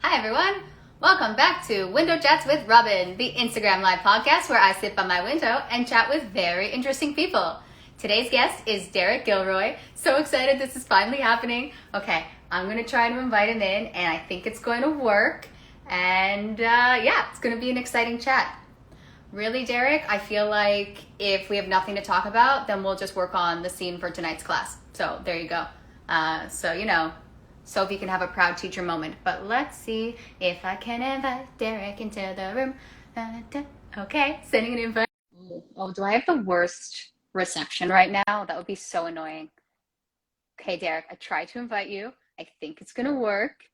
Hi everyone! Welcome back to Window Chats with Robyn, the Instagram live podcast where I sit by my window and chat with very interesting people. Today's guest is Derek Gilroy. So excited this is finally happening. Okay, I'm going to try to invite him in and I think it's going to work. And yeah, it's going to be an exciting chat. Really, Derek, I feel like if we have nothing to talk about, then we'll just work on the scene for tonight's class. So there you go. Sophie can have a proud teacher moment. But let's see if I can invite Derek into the room. Okay, sending an invite. Oh, do I have the worst reception right now? That would be so annoying. Okay, Derek, I tried to invite you. I think it's going to work.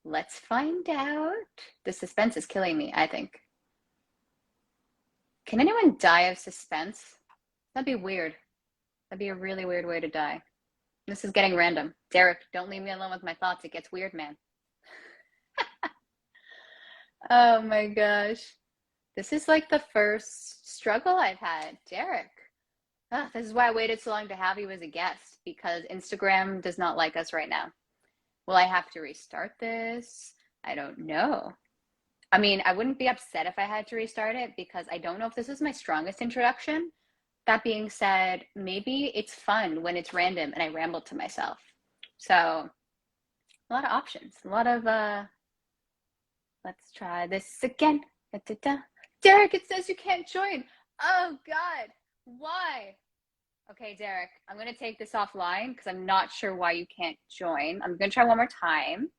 Let's find out. The suspense is killing me, I think. Can anyone die of suspense? That'd be weird. That'd be a really weird way to die. This is getting random. Derek, don't leave me alone with my thoughts. It gets weird, man. Oh my gosh. This is like the first struggle I've had. Derek. This is why I waited so long to have you as a guest, because Instagram does not like us right now. Will I have to restart this? I don't know. I mean, I wouldn't be upset if I had to restart it because I don't know if this is my strongest introduction. That being said, maybe it's fun when it's random and I ramble to myself. So a lot of options, a lot of, let's try this again. Da-da-da. Derek, it says you can't join. Oh God, why? Okay, Derek, I'm going to take this offline because I'm not sure why you can't join. I'm going to try one more time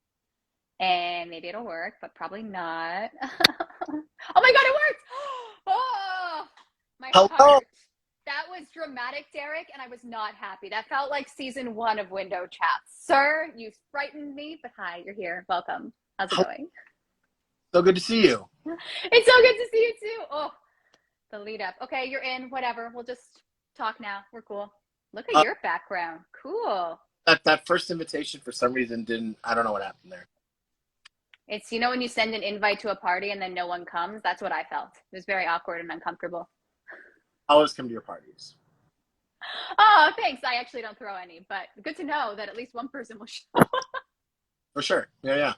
and maybe it'll work, but probably not. Oh my God, it worked. Oh, my Hello. heart. That was dramatic, Derek, and I was not happy. That felt like season 1 of Window Chats. Sir, you frightened me, but hi, you're here. Welcome. How's it going? So good to see you. It's so good to see you too. Oh, the lead up. Okay, you're in. Whatever. We'll just talk now. We're cool. Look at your background. Cool. That first invitation for some reason didn't. I don't know what happened there. It's, you know, when you send an invite to a party and then no one comes, that's what I felt. It was very awkward and uncomfortable. I always come to your parties. Oh, thanks. I actually don't throw any, but good to know that at least one person will show. For sure. Yeah.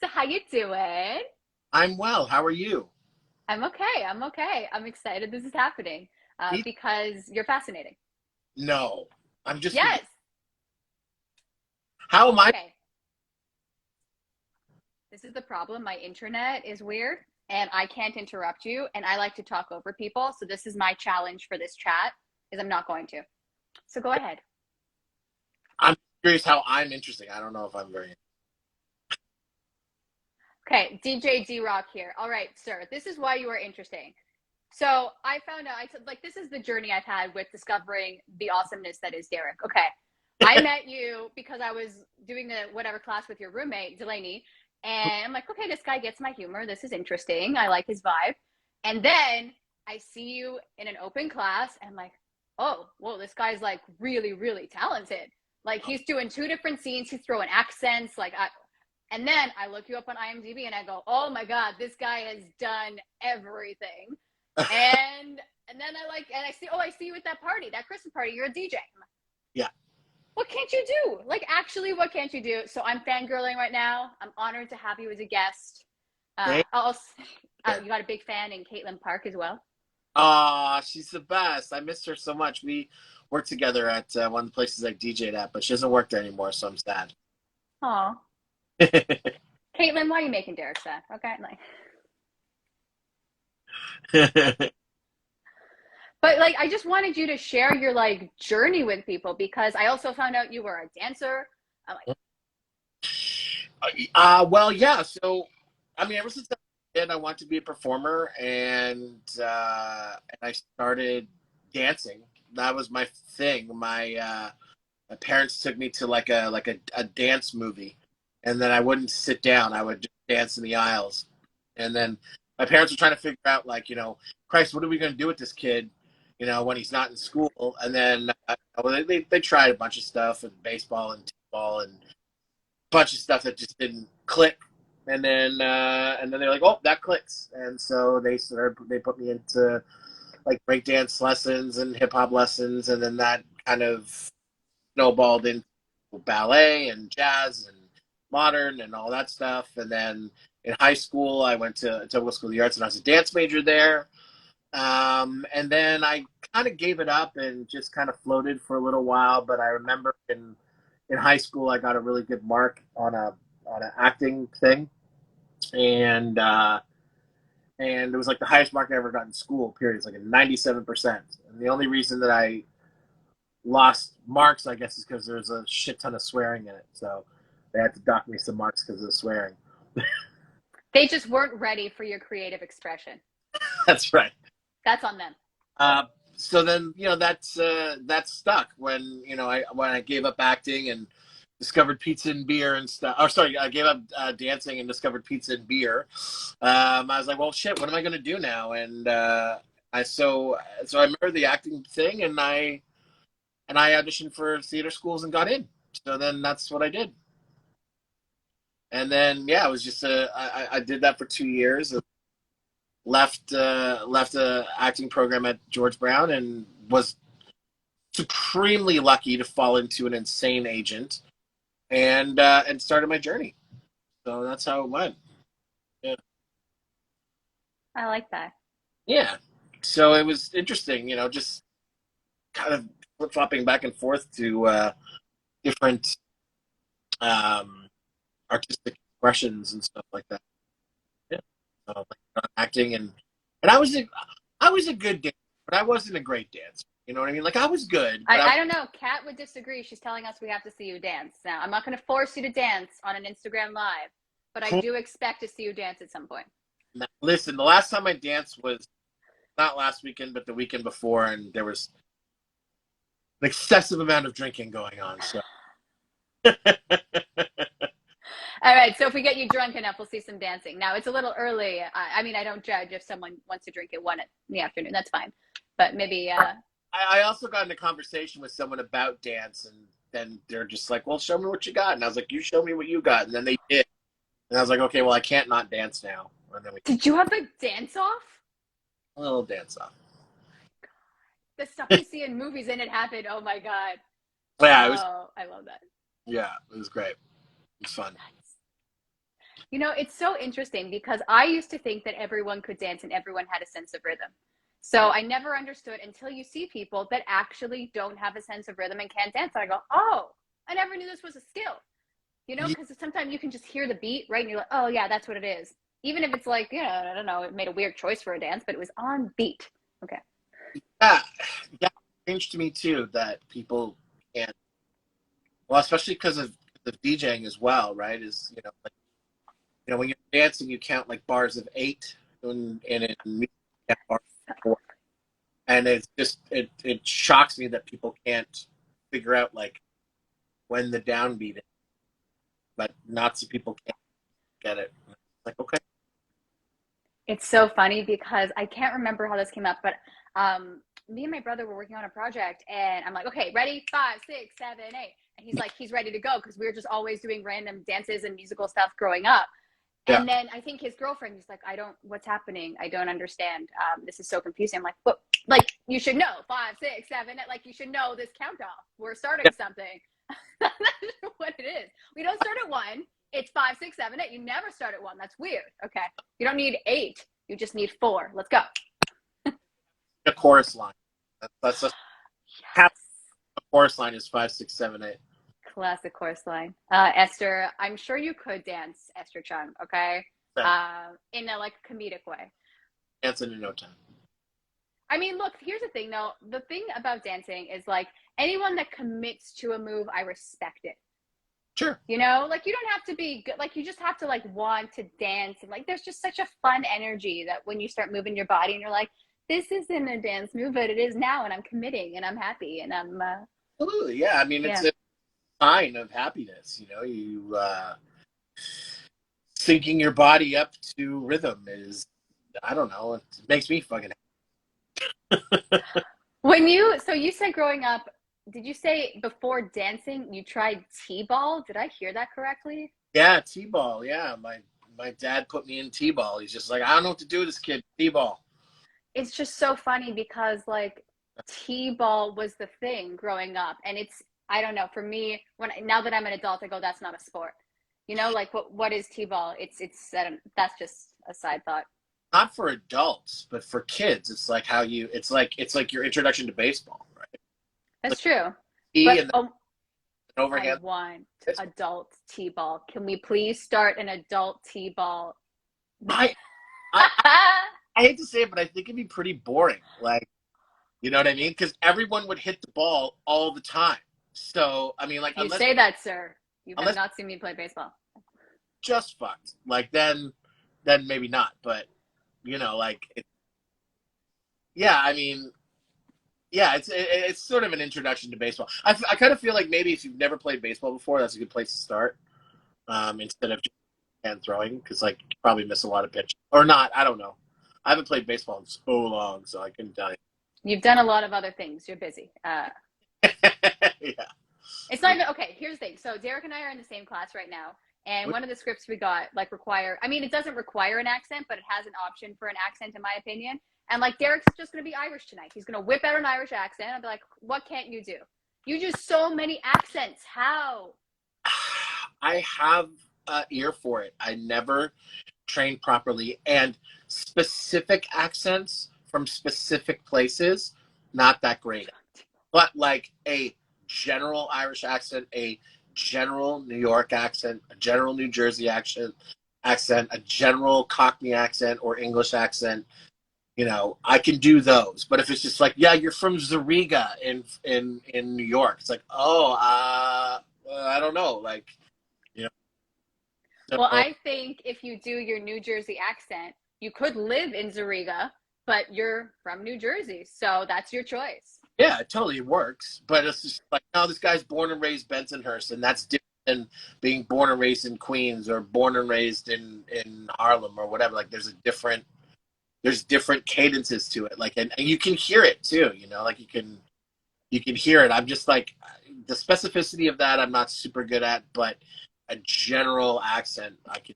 So how you doing? I'm well. How are you? I'm okay. I'm excited this is happening because you're fascinating. No, I'm just. Yes. How am I? Okay. This is the problem. My internet is weird and I can't interrupt you and I like to talk over people. So this is my challenge for this chat is I'm not going to. So go ahead. I'm curious how I'm interesting. I don't know if I'm very. Okay, DJ D-Rock here. All right, sir, this is why you are interesting. So I found out, this is the journey I've had with discovering the awesomeness that is Derek. Okay, I met you because I was doing the whatever class with your roommate, Delaney, and I'm like, okay, this guy gets my humor. This is interesting. I like his vibe. And then I see you in an open class, and I'm like, oh, whoa, this guy's like really, really talented. Like he's doing 2 different scenes. He's throwing accents. And then I look you up on IMDb and I go, oh my God, this guy has done everything. and then I see you at that party, that Christmas party. You're a DJ. Yeah. What can't you do? Like, actually, what can't you do? So I'm fangirling right now. I'm honored to have you as a guest. You got a big fan in Caitlin Park as well. She's the best. I missed her so much. We worked together at one of the places I DJ'd at, but she doesn't work there anymore, so I'm sad. Aw. Caitlin, why are you making Derek sad? Okay, But like, I just wanted you to share your like journey with people because I also found out you were a dancer. I'm like, well, yeah. So, I mean, ever since I was a kid, I wanted to be a performer, and I started dancing. That was my thing. My parents took me to like a dance movie, and then I wouldn't sit down. I would just dance in the aisles, and then my parents were trying to figure out, like, Christ, what are we going to do with this kid, when he's not in school? And then they tried a bunch of stuff, and baseball and t-ball and a bunch of stuff that just didn't click. And then they're like, oh, that clicks. And so they put me into like breakdance lessons and hip hop lessons, and then that kind of snowballed into ballet and jazz and modern and all that stuff. And then in high school, I went to Technical School of the Arts, and I was a dance major there. And then I kind of gave it up and just kind of floated for a little while. But I remember in high school, I got a really good mark on an acting thing, and and it was like the highest mark I ever got in school. Period. It's like a 97%. And the only reason that I lost marks, I guess, is because there's a shit ton of swearing in it. So they had to dock me some marks because of the swearing. They just weren't ready for your creative expression. That's right. That's on them. Uh, so then, that stuck when I gave up acting and discovered pizza and beer and stuff. Oh, sorry, I gave up dancing and discovered pizza and beer. I was like, well, shit, what am I going to do now? And I remember the acting thing, and I auditioned for theater schools and got in. So then that's what I did. And then it was just I did that for 2 years. Left a acting program at George Brown and was supremely lucky to fall into an insane agent and started my journey. So that's how it went. Yeah. I like that. Yeah. So it was interesting, just kind of flip flopping back and forth to different artistic expressions and stuff like that. Yeah. So, like, acting and I was a good dancer, but I wasn't a great dancer. You know what I mean? Like I was good. But I don't know. Kat would disagree. She's telling us we have to see you dance. Now, I'm not going to force you to dance on an Instagram Live, but I do expect to see you dance at some point. Now, listen, the last time I danced was not last weekend, but the weekend before, and there was an excessive amount of drinking going on. So. All right. So if we get you drunk enough, we'll see some dancing. Now, it's a little early. I mean, I don't judge if someone wants to drink at 1 in the afternoon. That's fine. But maybe. I also got in a conversation with someone about dance, and then they're just like, well, show me what you got. And I was like, you show me what you got. And then they did. And I was like, okay, well, I can't not dance now. And then Did you have a dance off? A little dance off. The stuff you see in movies and it happened. Oh my God. Yeah, I love that. Yeah, it was great. It was fun. It's so interesting because I used to think that everyone could dance and everyone had a sense of rhythm. So I never understood until you see people that actually don't have a sense of rhythm and can't dance. And I go, oh, I never knew this was a skill. Because sometimes you can just hear the beat, right? And you're like, oh, yeah, that's what it is. Even if it's like, I don't know, it made a weird choice for a dance, but it was on beat. Okay. Yeah, it's strange to me too that people can't. Well, especially because of the DJing as well, right? When you're dancing, you count like bars of 8, and in music, you count bars of 4. And it's just it shocks me that people can't figure out like when the downbeat is, but Nazi people can't get it. Like, okay. It's so funny because I can't remember how this came up, but me and my brother were working on a project, and I'm like, okay, ready? 5, 6, 7, 8. And he's like, he's ready to go because we were just always doing random dances and musical stuff growing up. Yeah. And then I think his girlfriend, he's like, what's happening? I don't understand. This is so confusing. I'm like, well, like, you should know 5, 6, 7, 8. Like, you should know this count off. We're starting something. That's what it is. We don't start at 1. It's 5, 6, 7, 8. You never start at 1. That's weird. Okay. You don't need 8. You just need 4. Let's go. The chorus line. That's a Yes. the chorus line is 5, 6, 7, 8. Classic chorus line. Esther, I'm sure you could dance, Esther Chung, okay? In a like comedic way. Dancing in no time. I mean, look, here's the thing though. The thing about dancing is like anyone that commits to a move, I respect it. Sure. Like you don't have to be good. Like you just have to like want to dance. And like there's just such a fun energy that when you start moving your body and you're like, this isn't a dance move, but it is now. And I'm committing and I'm happy and I'm. Absolutely. Yeah. I mean, it's a sign of happiness. You syncing your body up to rhythm is, I don't know, it makes me fucking happy. So you said growing up, did you say before dancing you tried t-ball? Did I hear that correctly? Yeah, t-ball. Yeah, my dad put me in t-ball. He's just like, I don't know what to do with this kid. T-ball. It's just so funny because like t-ball was the thing growing up, and it's, I don't know, for me, now that I'm an adult, I go, that's not a sport. You know, like what is T-ball? That's just a side thought. Not for adults, but for kids. It's like how you. It's like your introduction to baseball, right? That's Like true. E But and then oh, an I overhand. want adult T-ball. Can we please start an adult T-ball? I, I I hate to say it, but I think it'd be pretty boring. Like, you know what I mean? Because everyone would hit the ball all the time. So I mean, like You say that, sir. You have unless not seen me play baseball. just fucked, like then maybe not. But like yeah, I mean, yeah, it's sort of an introduction to baseball. I kind of feel like maybe if you've never played baseball before, that's a good place to start. Instead of just hand throwing, because like you probably miss a lot of pitches or not. I don't know. I haven't played baseball in so long, so I couldn't tell you. You've done a lot of other things. You're busy. Yeah. It's not even okay. Here's the thing. So Derek and I are in the same class right now, and one of the scripts we got like require. I mean, it doesn't require an accent, but it has an option for an accent, in my opinion. And like Derek's just going to be Irish tonight. He's going to whip out an Irish accent. I'll be like, "What can't you do? You do so many accents. How?" I have an ear for it. I never trained properly, and specific accents from specific places, not that great. But like a general Irish accent, a general New York accent, a general New Jersey accent, a general Cockney accent or English accent, I can do those. But if it's just like, yeah, you're from Zariga in New York, it's like, oh, I don't know, like, you know. Well, So, I think if you do your New Jersey accent, you could live in Zariga, but you're from New Jersey, so that's your choice. yeah, it totally works. But it's just like, no, this guy's born and raised Bensonhurst, and that's different than being born and raised in Queens or born and raised in Harlem or whatever. Like, there's different cadences to it. Like, and you can hear it too. Like you can hear it. I'm just like the specificity of that. I'm not super good at, but a general accent I can.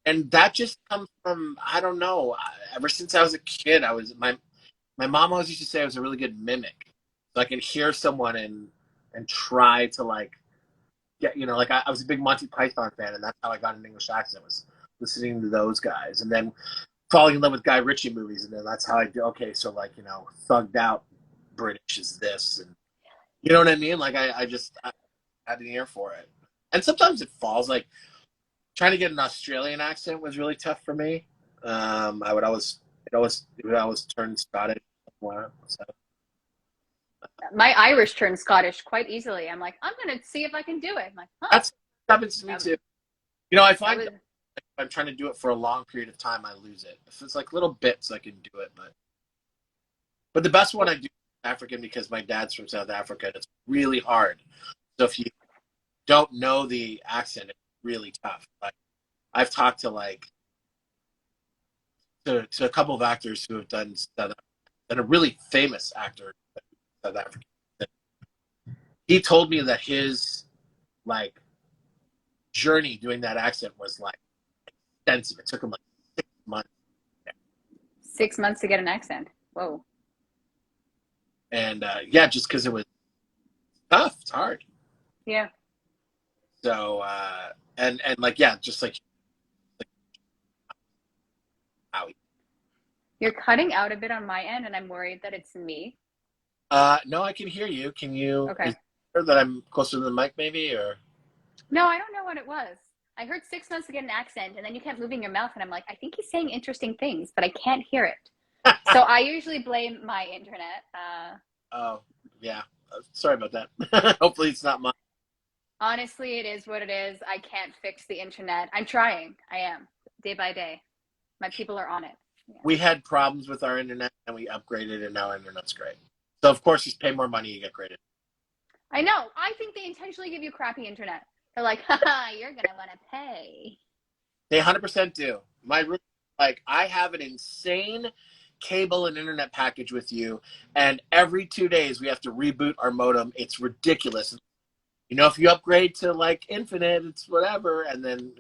And that just comes from I don't know. Ever since I was a kid, my mom always used to say I was a really good mimic. So I could hear someone and try to like get like I was a big Monty Python fan, and that's how I got an English accent, was listening to those guys, and then falling in love with Guy Ritchie movies, and then that's how I do. Okay, so like thugged out British is this, and you know what I mean? Like I had an ear for it, and sometimes it falls. Like trying to get an Australian accent was really tough for me. I would always it would always turn Scottish. So. My Irish turned Scottish quite easily. I'm like, I'm gonna see if I can do it. I'm like, huh? That's happens to me too. I find Was, if I'm trying to do it for a long period of time, I lose it. If it's like little bits, I can do it, but the best one I do is African, because my dad's from South Africa, and it's really hard. So if you don't know the accent, it's really tough. Like I've talked to to a couple of actors who have done South Africa, and a really famous actor South African. He told me that his like journey doing that accent was like extensive. It took him like 6 months. 6 months to get an accent. Whoa. And yeah, just because it was tough, it's hard. Yeah. So and like yeah, just like owie. You're cutting out a bit on my end, and I'm worried that it's me. No, I can hear you. Can you? Okay. Is it that I'm closer to the mic, maybe, or? No, I don't know what it was. I heard 6 months to get an accent, and then you kept moving your mouth, and I'm like, I think he's saying interesting things, but I can't hear it. So I usually blame my internet. Oh yeah, sorry about that. Hopefully it's not mine. Honestly, it is what it is. I can't fix the internet. I'm trying. I am, day by day. My people are on it. Yeah. We had problems with our internet, and we upgraded, and now our internet's great. So of course, you pay more money, you get graded. I know. I think they intentionally give you crappy internet. They're like, haha, you're gonna want to pay. They 100% do. My room, like, I have an insane cable and internet package with you, and every 2 days we have to reboot our modem. It's ridiculous. If you upgrade to like infinite, it's whatever, and then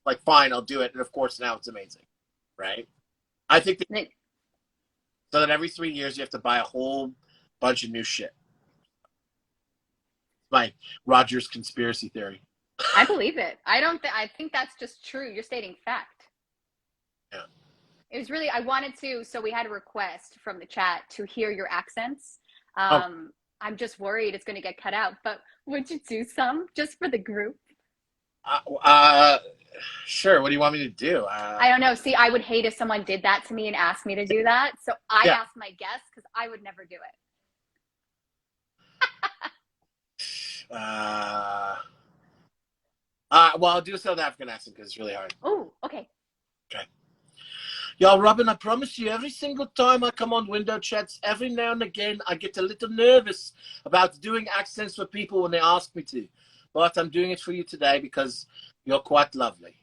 like fine, I'll do it. And of course, now it's amazing, right? I think so that every 3 years you have to buy a whole bunch of new shit. My Rogers conspiracy theory. I believe it. I think that's just true. You're stating fact. Yeah. It was really, I wanted to, so we had a request from the chat to hear your accents. Oh, I'm just worried it's going to get cut out, but would you do some just for the group? uh, uh, sure. What do you want me to do? I don't know. See, I would hate if someone did that to me and asked me to do that. So I Yeah. asked my guests because I would never do it. Uh, well, I'll do a South African accent because it's really hard. Oh, okay. Okay. Yo, Robyn, I promise you, every single time I come on Window Chats, every now and again, I get a little nervous about doing accents for people when they ask me to. But I'm doing it for you today because you're quite lovely.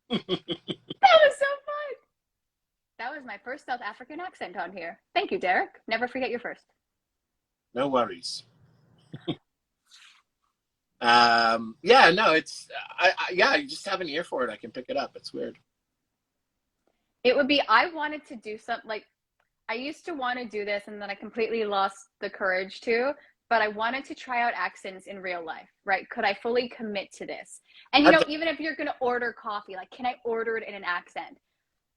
That was so fun. That was my first South African accent on here. Thank you, Derek. Never forget your first. No worries. Yeah, no, it's yeah, you just have an ear for it. I can pick it up. It's weird. It would be, I wanted to do something like, I used to want to do this and then I completely lost the courage to, but I wanted to try out accents in real life, right? Could I fully commit to this? And I've done, even if you're going to order coffee, like, can I order it in an accent?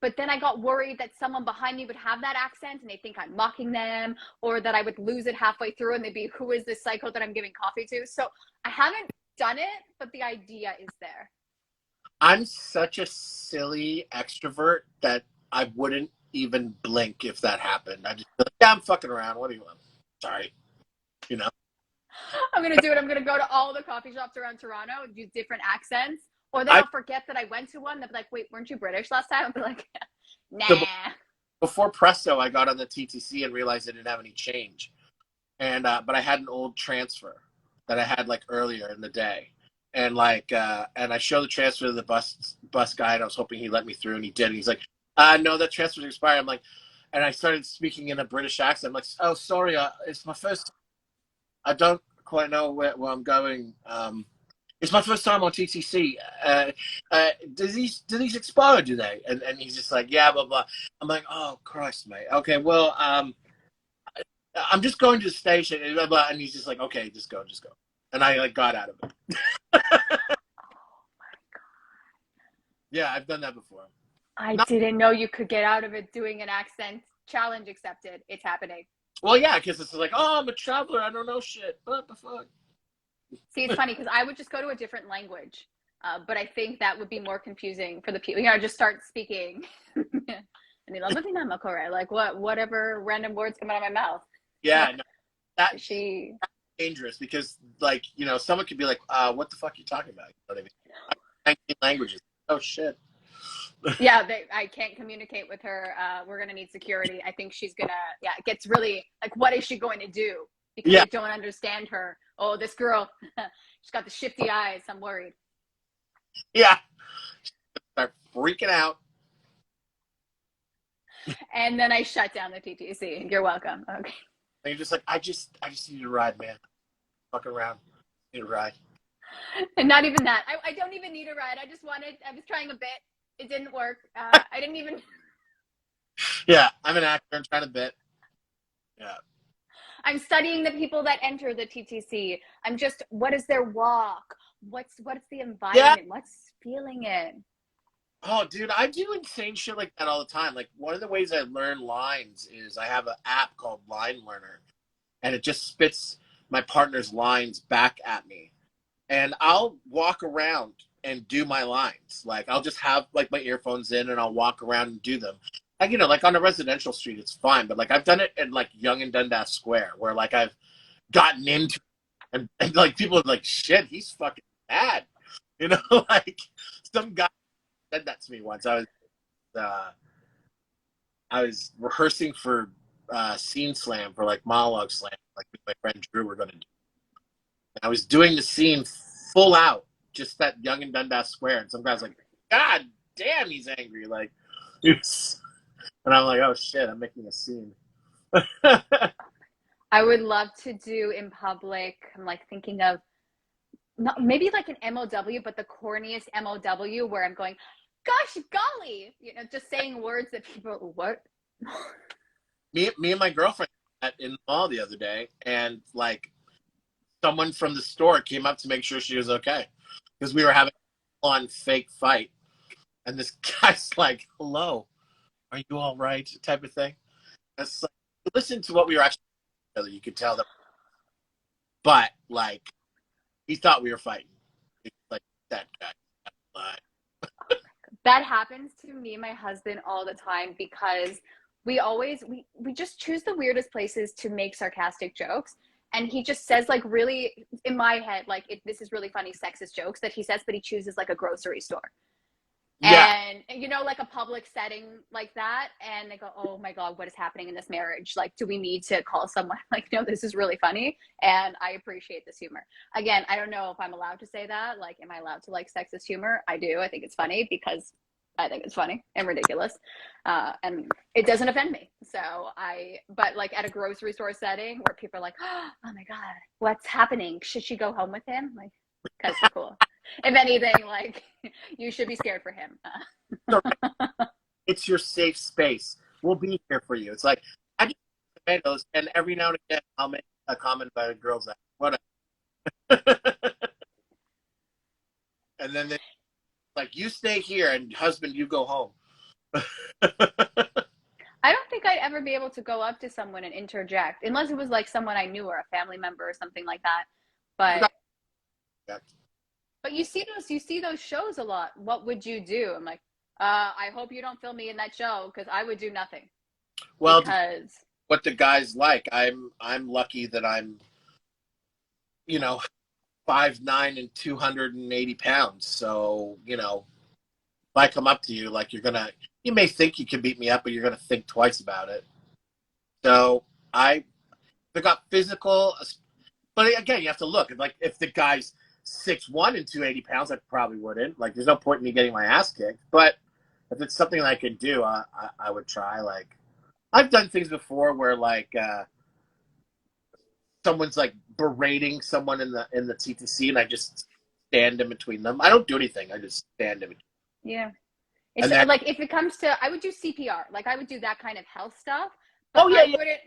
But then I got worried that someone behind me would have that accent and they think I'm mocking them, or that I would lose it halfway through and they'd be, who is this psycho that I'm giving coffee to? So I haven't done it, but the idea is there. I'm such a silly extrovert that I wouldn't even blink if that happened. I just be like, yeah, I'm fucking around. What do you want? Sorry, you know. I'm gonna do it. I'm gonna go to all the coffee shops around Toronto and use different accents. Or then I I'll forget that I went to one. They'll be like, wait, weren't you British last time? I'll be like, so nah. before Presto, I got on the TTC and realized I didn't have any change, and but I had an old transfer that I had like earlier in the day, and and I showed the transfer to the bus guy, and I was hoping he'd let me through, and he did. And he's like, no, that transfer's expired. I'm like, and I started speaking in a British accent. I'm like, oh, sorry, it's my first. I don't quite know where I'm going. It's my first time on TTC. Do these expire? Do they? And he's just like, yeah, blah blah. I'm like, oh Christ, mate. Okay, well, I'm just going to the station, and blah blah. And he's just like, okay, just go. And I like got out of it. Yeah, I've done that before. I Not didn't know you could get out of it doing an accent. Challenge accepted. It's happening. well, yeah, because it's like, oh, I'm a traveler. I don't know shit. What the fuck? See, it's funny because I would just go to a different language. But I think that would be more confusing for the people. Just start speaking. And they love it in like whatever random words come out of my mouth. Yeah, no, that She dangerous because someone could be like, what the fuck are you talking about? You know what I mean? 19 languages. Oh shit. yeah, I can't communicate with her. We're gonna need security. I think she's gonna, yeah, it gets really like, what is she going to do? Because Yeah, I don't understand her. Oh, this girl, she's got the shifty eyes. I'm worried. yeah. Start freaking out. And then I shut down the TTC. You're welcome. Okay. And you're just like, I just need a ride, man. Fuck around. Need a ride. And not even that. I don't even need a ride. I was trying a bit. It didn't work. I didn't even. Yeah, I'm an actor. I'm trying to bit. Yeah. I'm studying the people that enter the TTC. What is their walk? What's the Yeah. environment? What's feeling it? Oh, dude, I do insane shit like that all the time. Like, one of the ways I learn lines is I have an app called Line Learner, and it just spits my partner's lines back at me. And I'll walk around and do my lines. Like, I'll just have like my earphones in and I'll walk around and do them. Like, like on a residential street, it's fine. But like, I've done it in like Yonge and Dundas Square, where like I've gotten into and like people are like, shit, he's fucking bad. Like some guy said that to me once. Uh, I was rehearsing for scene slam for like monologue slam, like my friend Drew were gonna do. And I was doing the scene full out, just that Yonge and Dundas Square, and some guy's like, God damn, he's angry. Like, and I'm like, oh shit, I'm making a scene. I would love to do in public. I'm like thinking of maybe like an MOW, but the corniest MOW where I'm going, gosh, golly, just saying words that people, what? Me and my girlfriend met in the mall the other day, and like someone from the store came up to make sure she was okay because we were having a on fake fight, and this guy's like, "Hello, are you all right?" type of thing. It's like, listen to what we were actually together. You could tell that, but like he thought we were fighting. He's like that guy. That happens to me and my husband all the time because we just choose the weirdest places to make sarcastic jokes. And he just says like really in my head, like this is really funny sexist jokes that he says, but he chooses like a grocery store. Yeah, And like a public setting like that, and they go, oh my god, what is happening in this marriage? Like, do we need to call someone? Like, no, this is really funny, and I appreciate this humor. Again, I don't know if I'm allowed to say that. Like, am I allowed to like sexist humor? I do. I think it's funny because I think it's funny and ridiculous, and it doesn't offend me. But like at a grocery store setting where people are like, oh my god, what's happening? Should she go home with him? Like, because we're cool. If anything, like you should be scared for him. it's your safe space. We'll be here for you. It's like I just eat tomatoes, and every now and again I'll make a comment about a girl's ass. Whatever. And then they like, you stay here, and husband, you go home. I don't think I'd ever be able to go up to someone and interject unless it was like someone I knew or a family member or something like that. But But you see those shows a lot. What would you do? I'm like, I hope you don't film me in that show because I would do nothing. Well, Because what the guy's like, I'm lucky that I'm, you know, 5'9" and 280 pounds. So, you know, if I come up to you, like you may think you can beat me up, but you're gonna think twice about it. So they got physical, but again, you have to look. Like if the guy's 6'1" and 280 pounds, I probably wouldn't. Like, there's no point in me getting my ass kicked. But if it's something I could do, I would try. Like, I've done things before where like someone's like berating someone in the TTC, and I just stand in between them. I don't do anything. I just stand in between. yeah, it's And then, like if it comes to, I would do CPR. Like I would do that kind of health stuff, but oh yeah, I yeah, wouldn't.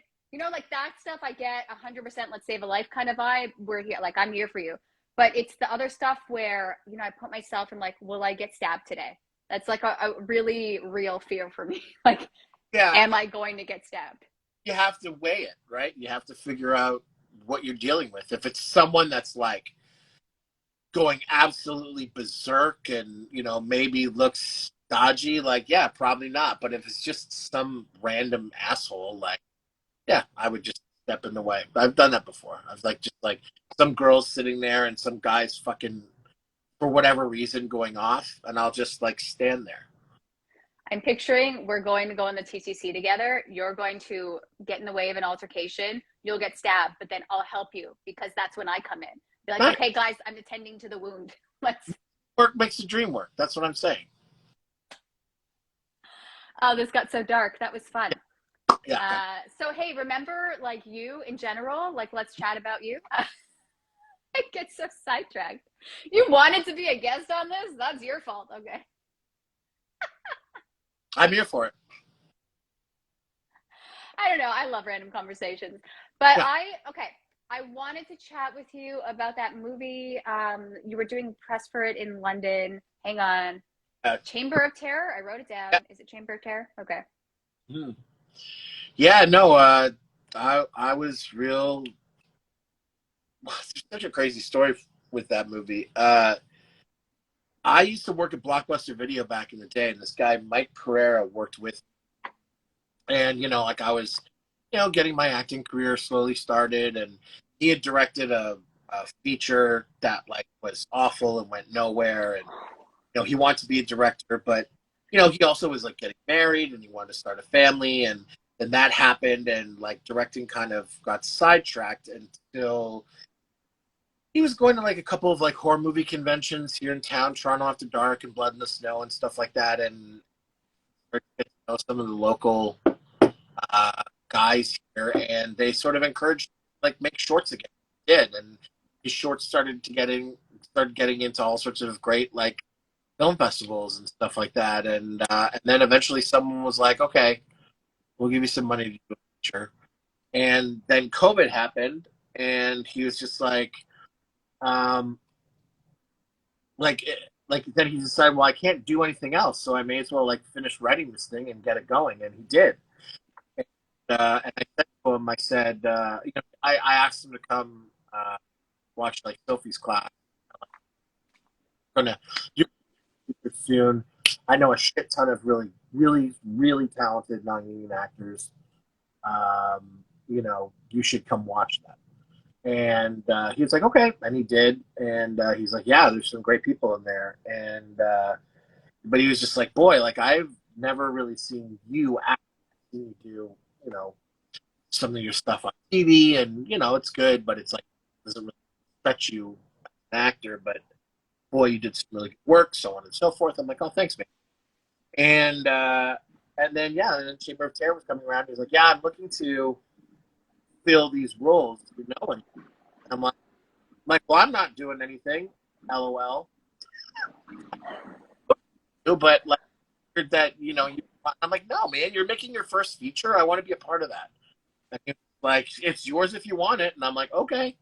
Like that stuff, I get 100%. Let's save a life kind of vibe. We're here, like I'm here for you. But it's the other stuff where I put myself in like, will I get stabbed today? That's like a really real fear for me. Like, yeah. am I going to get stabbed? You have to weigh it, right? You have to figure out what you're dealing with. If it's someone that's like going absolutely berserk and maybe looks dodgy, like, yeah, probably not. But if it's just some random asshole, like, yeah, I would just step in the way. I've done that before. I've just like some girls sitting there and some guys fucking for whatever reason going off, and I'll just like stand there. I'm picturing we're going to go in the TCC together. You're going to get in the way of an altercation. You'll get stabbed, but then I'll help you because that's when I come in. Be like, Nice. okay, guys, I'm attending to the wound. Let's. Work makes the dream work. That's what I'm saying. Oh, this got so dark. That was fun. Yeah. So hey, remember like you in general, like let's chat about you. I get so sidetracked. You wanted to be a guest on this? That's your fault. Okay. I'm here for it. I don't know. I love random conversations. But Yeah. I wanted to chat with you about that movie. You were doing press for it in London. Hang on. Chamber of Terror. I wrote it down. Yeah. Is it Chamber of Terror? Okay. Yeah, no, I was real. There's such a crazy story with that movie. I used to work at Blockbuster Video back in the day, and this guy Mike Pereira worked with me. And like I was, getting my acting career slowly started, and he had directed a feature that like was awful and went nowhere, and he wanted to be a director, but he also was like getting married and he wanted to start a family, and then that happened, and like directing kind of got sidetracked until he was going to like a couple of like horror movie conventions here in town, Toronto After Dark and Blood in the Snow and stuff like that, and some of the local guys here, and they sort of encouraged like make shorts again. He did, and his shorts started getting into all sorts of great like film festivals and stuff like that, and then eventually someone was like, okay, we'll give you some money to do a feature. And then COVID happened, and he was just um, like, then he decided, well, I can't do anything else, so I may as well like finish writing this thing and get it going, and he did. And I said to him, I said, I asked him to come watch like Sophie's class. I'm gonna do it soon. I know a shit ton of really, really, really talented non-union actors. You should come watch that. And he was like, okay, and he did. And he's like, yeah, there's some great people in there. And but he was just like, boy, like I've never really seen you act. Seen you do, some of your stuff on TV, and it's good, but it's like doesn't really affect you as an actor. But boy, you did some really good work, so on and so forth. I'm like, oh, thanks, man. And then yeah, and then Chamber of Terror was coming around. He was like, yeah, I'm looking to fill these roles to no one. And I'm like, well, I'm not doing anything. LOL. No, but like that, I'm like, no, man, you're making your first feature. I want to be a part of that. And like, it's yours if you want it. And I'm like, okay.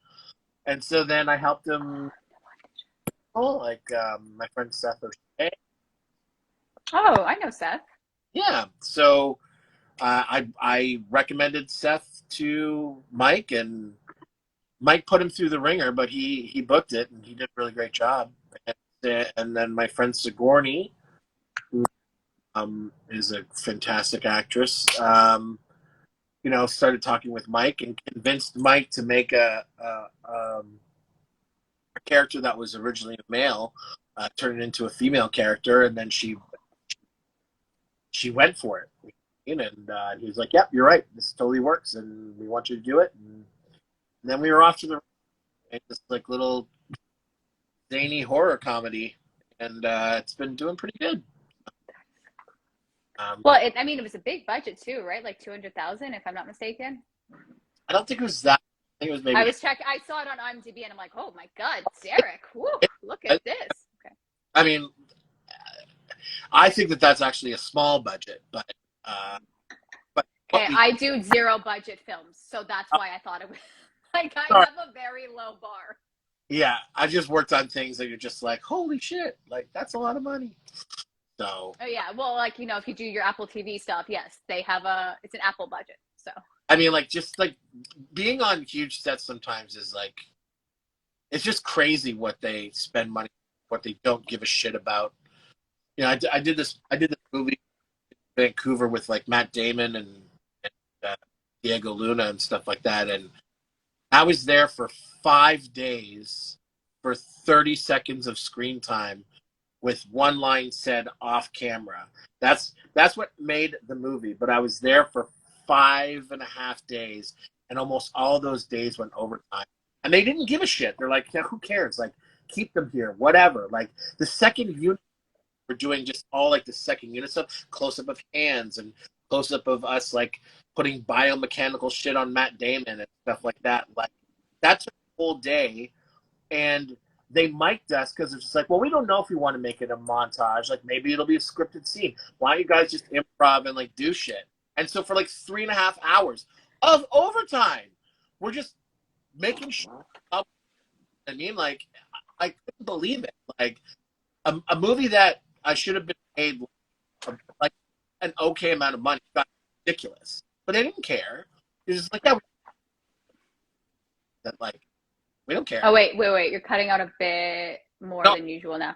And so then I helped him. My friend Seth O'Shea. Oh, I know Seth. Yeah. So I recommended Seth to Mike, and Mike put him through the ringer, but he booked it, and he did a really great job. And then my friend Sigourney, who is a fantastic actress, started talking with Mike and convinced Mike to make a character that was originally a male, turn it into a female character, and then she went for it. And he was like, "Yep, you're right. This totally works, and we want you to do it." And then we were off to this like little zany horror comedy, and it's been doing pretty good. Well, it was a big budget too, right? Like 200,000, if I'm not mistaken. I don't think it was that. I think it was maybe. I was checking. I saw it on IMDb, and I'm like, oh my god, Derek! Woo, look at this. Okay. I mean, I think that's actually a small budget, but. Okay, I do zero budget films, so that's why I thought it was like I have a very low bar. Yeah, I just worked on things that you're just like, holy shit, like that's a lot of money. So. Oh yeah, well, like if you do your Apple TV stuff, yes, they have it's an Apple budget. So. I mean, like just like being on huge sets sometimes is like, it's just crazy what they spend money, what they don't give a shit about. I did this movie in Vancouver with like Matt Damon and Diego Luna and stuff like that, and I was there for 5 days for 30 seconds of screen time with one line said off camera. That's what made the movie. But I was there for 5.5 days, and almost all those days went overtime. And they didn't give a shit. They're like, yeah, who cares? Like, keep them here, whatever. Like the second unit, we're doing just all like the second unit stuff, close up of hands and close up of us like putting biomechanical shit on Matt Damon and stuff like that. Like that took a whole day, and they mic'd us because it's just like, well, we don't know if we want to make it a montage. Like maybe it'll be a scripted scene. Why don't you guys just improv and like do shit? And so for like 3.5 hours of overtime, we're just making shit up. I mean, like I couldn't believe it. Like a movie that I should have been paid like an okay amount of money got ridiculous, but they didn't care. It's just like, yeah, that like we don't care. Oh wait, you're cutting out a bit more than usual now.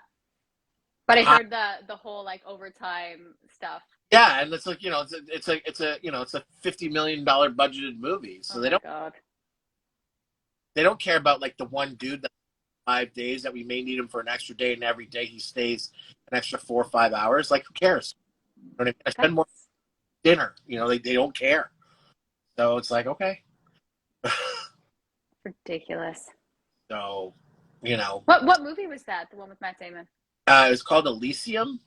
But I heard the whole like overtime stuff. Yeah, and it's like it's a $50 million budgeted movie, so they don't care about like the one dude that 5 days that we may need him for an extra day, and every day he stays an extra 4 or 5 hours. Like who cares? You know what I mean? I spend more dinner. They don't care. So it's like okay. Ridiculous. So, What movie was that? The one with Matt Damon? It was called Elysium.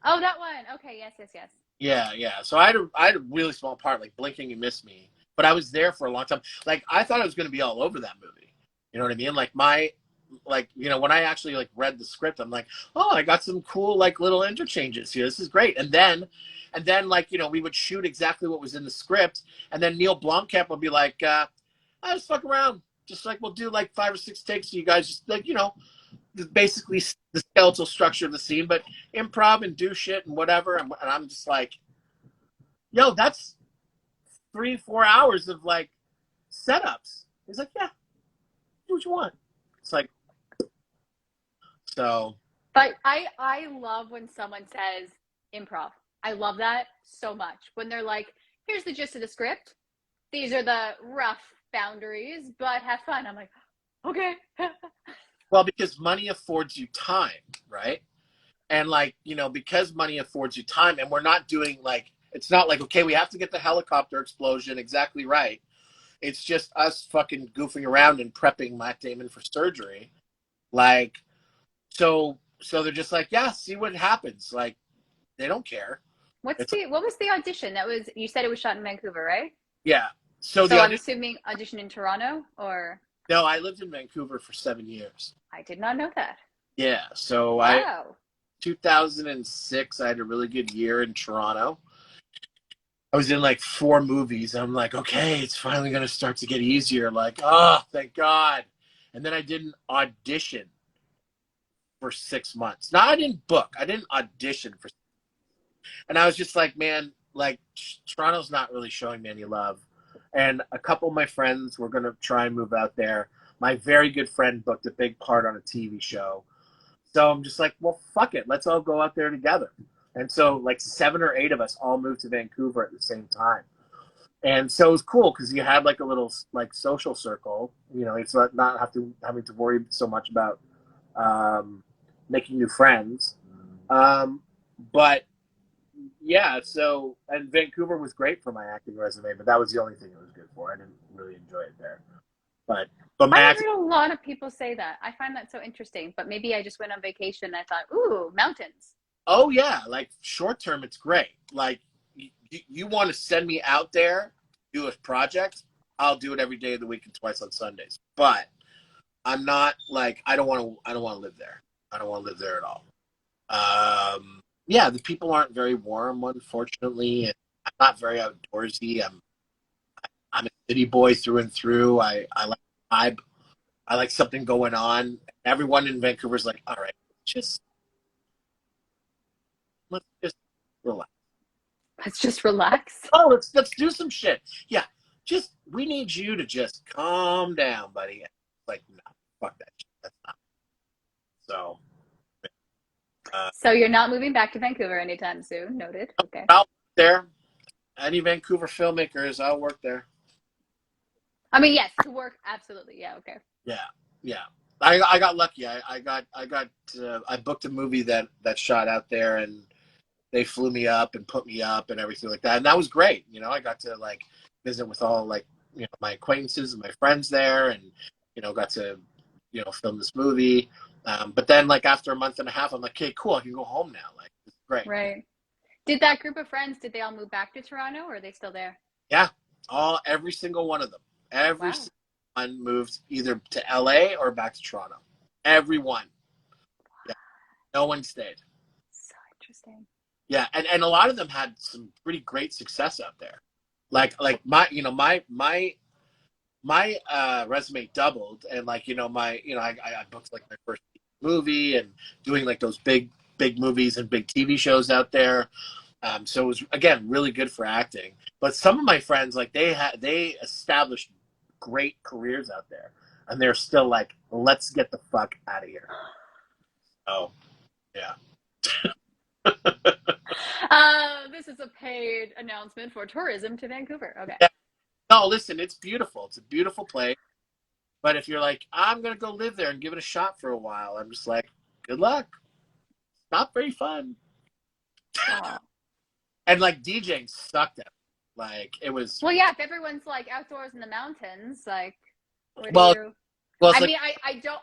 Oh, that one. Okay, yes. Yeah. So I had a really small part, like Blinking You Missed Me, but I was there for a long time. Like I thought I was going to be all over that movie. You know what I mean? Like when I actually like read the script, I'm like, oh, I got some cool like little interchanges here. This is great. And then like we would shoot exactly what was in the script, and then Neil Blomkamp would be like, I just fuck around. Just like we'll do like 5 or 6 takes. So you guys just like, basically the skeletal structure of the scene, but improv and do shit and whatever. And I'm just like, yo, that's 3-4 hours of like setups. He's like, yeah, do what you want. It's like, so. But I love when someone says improv. I love that so much. When they're like, here's the gist of the script. These are the rough boundaries, but have fun. I'm like, okay. Well, because money affords you time, right? And like, because money affords you time, and we're not doing like, it's not like, okay, we have to get the helicopter explosion exactly right. It's just us fucking goofing around and prepping Matt Damon for surgery. Like, so they're just like, yeah, see what happens. Like, they don't care. What was the audition? You said it was shot in Vancouver, right? Yeah. So I'm assuming audition in Toronto, or? No, I lived in Vancouver for 7 years. I did not know that. Yeah. So wow. 2006, I had a really good year in Toronto. I was in like 4 movies. I'm like, okay, it's finally going to start to get easier. Like, oh, thank God. And then I did an audition for 6 months. No, I didn't book. I didn't audition for. And I was just like, man, like Toronto's not really showing me any love. And a couple of my friends were going to try and move out there. My very good friend booked a big part on a TV show. So I'm just like, well, fuck it. Let's all go out there together. And so like 7 or 8 of us all moved to Vancouver at the same time. And so it was cool because you had like a little like social circle. It's not having to worry so much about making new friends. But yeah, so, and Vancouver was great for my acting resume, but that was the only thing it was good for. I didn't really enjoy it there. But I've heard a lot of people say that. I find that so interesting. But maybe I just went on vacation and I thought, ooh, mountains. Oh yeah, like short term, it's great. Like you want to send me out there, do a project, I'll do it every day of the week and twice on Sundays. But I'm not like I don't want to live there. I don't want to live there at all. Yeah, the people aren't very warm, unfortunately, and I'm not very outdoorsy. I'm a city boy through and through. I like vibe. I like something going on. Everyone in Vancouver's like, all right, let's just relax. Let's just relax. Oh, let's do some shit. Yeah, we need you to just calm down, buddy. Like, no, fuck that shit. That's not. So. So you're not moving back to Vancouver anytime soon. Noted. Okay. I'll work there. Any Vancouver filmmakers, I'll work there. I mean, yes, to work, absolutely. Yeah. Okay. Yeah. I got lucky. I booked a movie that shot out there, and they flew me up and put me up and everything like that, and that was great. I got to like visit with all like my acquaintances and my friends there, and got to film this movie. But then, like after a month and a half, I'm like, okay, cool, I can go home now. Like, it's great. Right. Did that group of friends? Did they all move back to Toronto, or are they still there? Yeah, every single one of them. Every single one moved either to LA or back to Toronto. Everyone. Yeah. No one stayed. So interesting. Yeah, and a lot of them had some pretty great success out there. Like my resume doubled, and like I booked like my first movie and doing like those big movies and big TV shows out there. So it was again really good for acting. But some of my friends, like they established great careers out there, and they're still like, let's get the fuck out of here. Oh, yeah. This is a paid announcement for tourism to Vancouver. Okay. Yeah. No, listen, it's beautiful. It's a beautiful place. But if you're like, I'm going to go live there and give it a shot for a while, I'm just like, good luck. It's not very fun. Oh. And like DJing sucked at it. Like it was. Well, yeah, if everyone's like outdoors in the mountains, like, what well, do you? Well, I like, mean,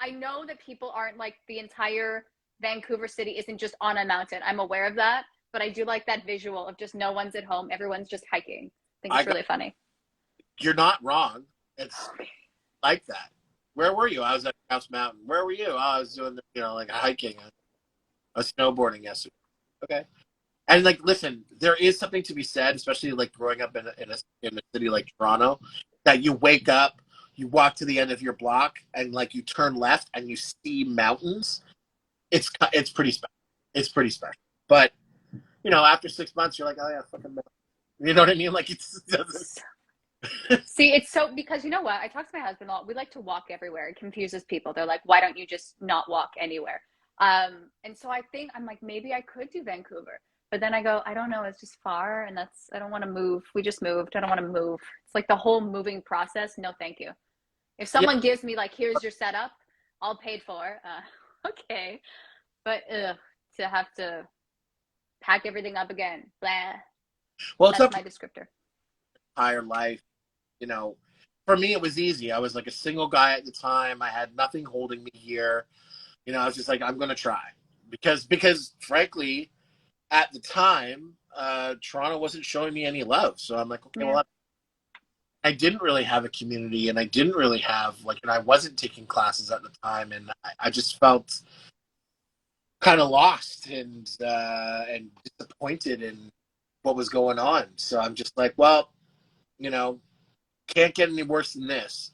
I know that people aren't like the entire Vancouver city isn't just on a mountain. I'm aware of that, but I do like that visual of just no one's at home. Everyone's just hiking. I think it's really funny. You're not wrong. It's like that. Where were you? I was at House Mountain. Where were you? Oh, I was doing, like hiking. I was snowboarding yesterday. Okay. And like, listen, there is something to be said, especially like growing up in a city like Toronto, that you wake up, you walk to the end of your block and like you turn left and you see mountains. It's pretty special. It's pretty special. But you know, after 6 months, you're like, oh yeah, fucking. You know what I mean? Like it doesn't. See, it's so because you know what? I talk to my husband a lot. We like to walk everywhere. It confuses people. They're like, why don't you just not walk anywhere? And so I think I'm like, maybe I could do Vancouver. But then I go, I don't know, it's just far and that's I don't want to move. We just moved. I don't want to move. It's like the whole moving process. No, thank you. If Yeah. someone gives me like, here's your setup, all paid for. Okay. But to have to pack everything up again, blah. Well, it's That's up my descriptor. entire life. You know, for me, it was easy. I was like a single guy at the time. I had nothing holding me here. You know, I was just like, I'm going to try because frankly, at the time, Toronto wasn't showing me any love. So I'm like, okay, Yeah. well, I didn't really have a community and I didn't really have like, and I wasn't taking classes at the time. And I just felt kind of lost and disappointed in what was going on. So I'm just like, well, you know, can't get any worse than this.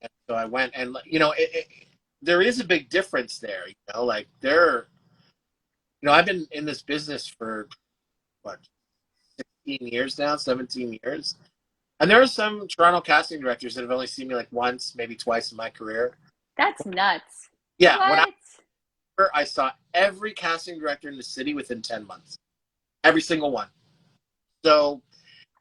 And so I went and, you know, there is a big difference there, you know, like you know, I've been in this business for what, 16 years now, 17 years. And there are some Toronto casting directors that have only seen me like once, maybe twice in my career. That's nuts. Yeah, when What? I saw every casting director in the city within 10 months, every single one. So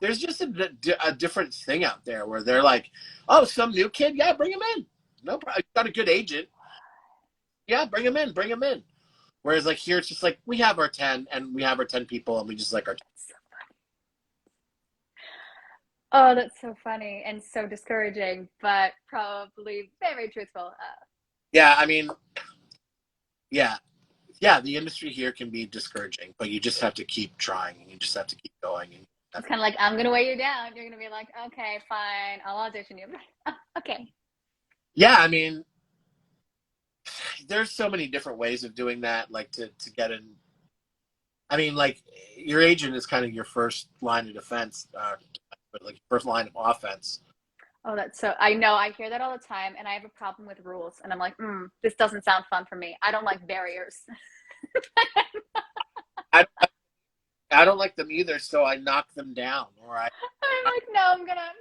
there's just a different thing out there where they're like, oh, some new kid, yeah, bring him in. No problem. Got a good agent. Yeah, bring him in, bring him in. Whereas like here, it's just like we have our 10 and we have our 10 people and we just like our 10. Oh, that's so funny and so discouraging, but probably very truthful. Yeah, I mean, yeah, yeah, the industry here can be discouraging, but you just have to keep trying and you just have to keep going. And It's kind of like, I'm going to weigh you down. You're going to be like, okay, fine. I'll audition you. Okay. yeah, I mean, there's so many different ways of doing that, like to get in. I mean, like your agent is kind of your first line of defense, but like first line of offense. Oh, that's so, I know. I hear that all the time, and I have a problem with rules. And I'm like, this doesn't sound fun for me. I don't like barriers. I, I don't like them either, so I knock them down, or I'm like, no, I'm gonna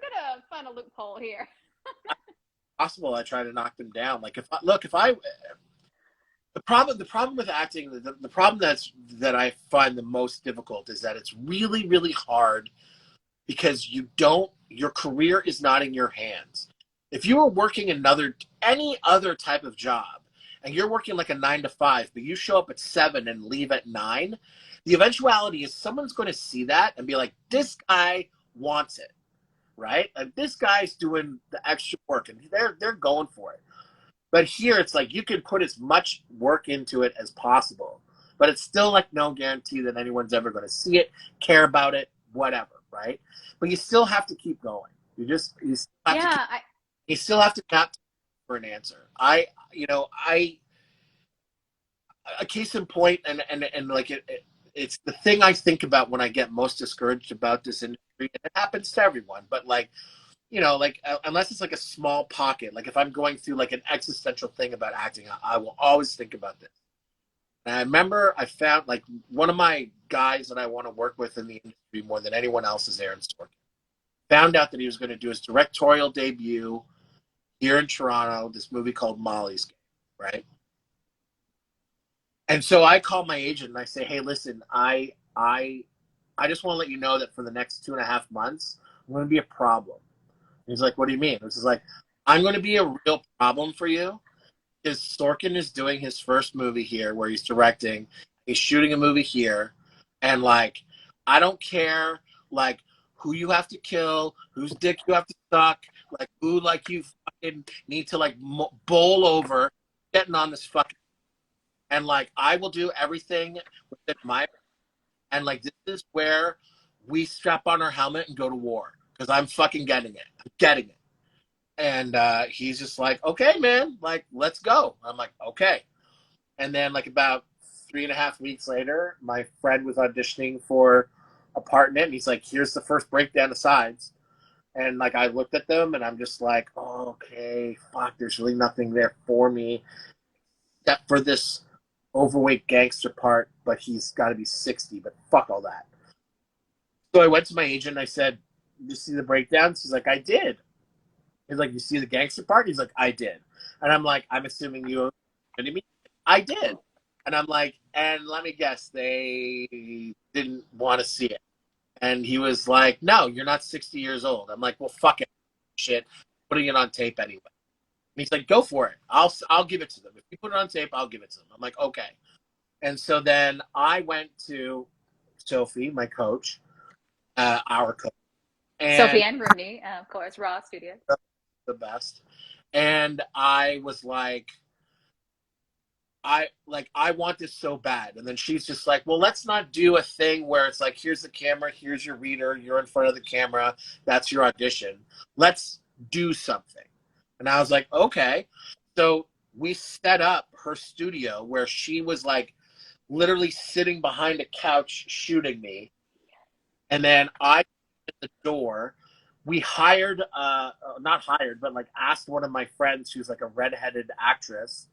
find a loophole here. possible I try to knock them down. Like if I the problem with acting, the problem that I find the most difficult is that it's really really hard because your career is not in your hands. If you were working any other type of job and you're working like a 9 to 5, but you show up at 7 and leave at 9, the eventuality is someone's going to see that and be like, this guy wants it, right? Like this guy's doing the extra work and they're going for it. But here it's like you can put as much work into it as possible, but it's still like no guarantee that anyone's ever going to see it, care about it, whatever, right? But you still have to keep going. You still have to Yeah. you still have to not for an answer. You know, a case in point, and like it's the thing I think about when I get most discouraged about this industry. And it happens to everyone, but like, you know, like unless it's like a small pocket, like if I'm going through like an existential thing about acting, I will always think about this. And I remember I found like one of my guys that I want to work with in the industry more than anyone else is Aaron Sorkin. Found out that he was going to do his directorial debut here in Toronto, this movie called Molly's Game, right? And so I call my agent and I say, hey, listen, I just want to let you know that for the next 2.5 months, I'm going to be a problem. And he's like, what do you mean? This is like, I'm going to be a real problem for you because Sorkin is doing his first movie here where he's directing. He's shooting a movie here. And like, I don't care like who you have to kill, whose dick you have to suck, like who like you fucking need to like bowl over getting on this fucking. And like, I will do everything within my. And like, this is where we strap on our helmet and go to war because I'm fucking getting it. I'm getting it. And he's just like, okay, man, like, let's go. I'm like, okay. And then like about 3.5 weeks later, my friend was auditioning for a part in it. And he's like, here's the first breakdown of sides. And like I looked at them and I'm just like, oh, okay, fuck, there's really nothing there for me except for this overweight gangster part, but he's got to be 60, but fuck all that. So I went to my agent and I said, you see the breakdowns? He's like, I did. He's like, you see the gangster part? He's like, I did. And I'm like, I'm assuming you to me. I did. And I'm like, and let me guess, they didn't want to see it. And he was like, no, you're not 60 years old. I'm like, well, fuck it, shit, putting it on tape anyway. And he's like, go for it. I'll give it to them. If you put it on tape, I'll give it to them. I'm like, okay. And so then I went to Sophie, my coach, our coach, Sophie and and Rooney, of course, Raw Studio. the best. And I was like, I want this so bad. And then she's just like, well, let's not do a thing where it's like, here's the camera, here's your reader, you're in front of the camera, that's your audition. Let's do something. And I was like, okay. So we set up her studio where she was like literally sitting behind a couch shooting me. And then I at the door. We hired, not hired, but like asked one of my friends who's like a redheaded actress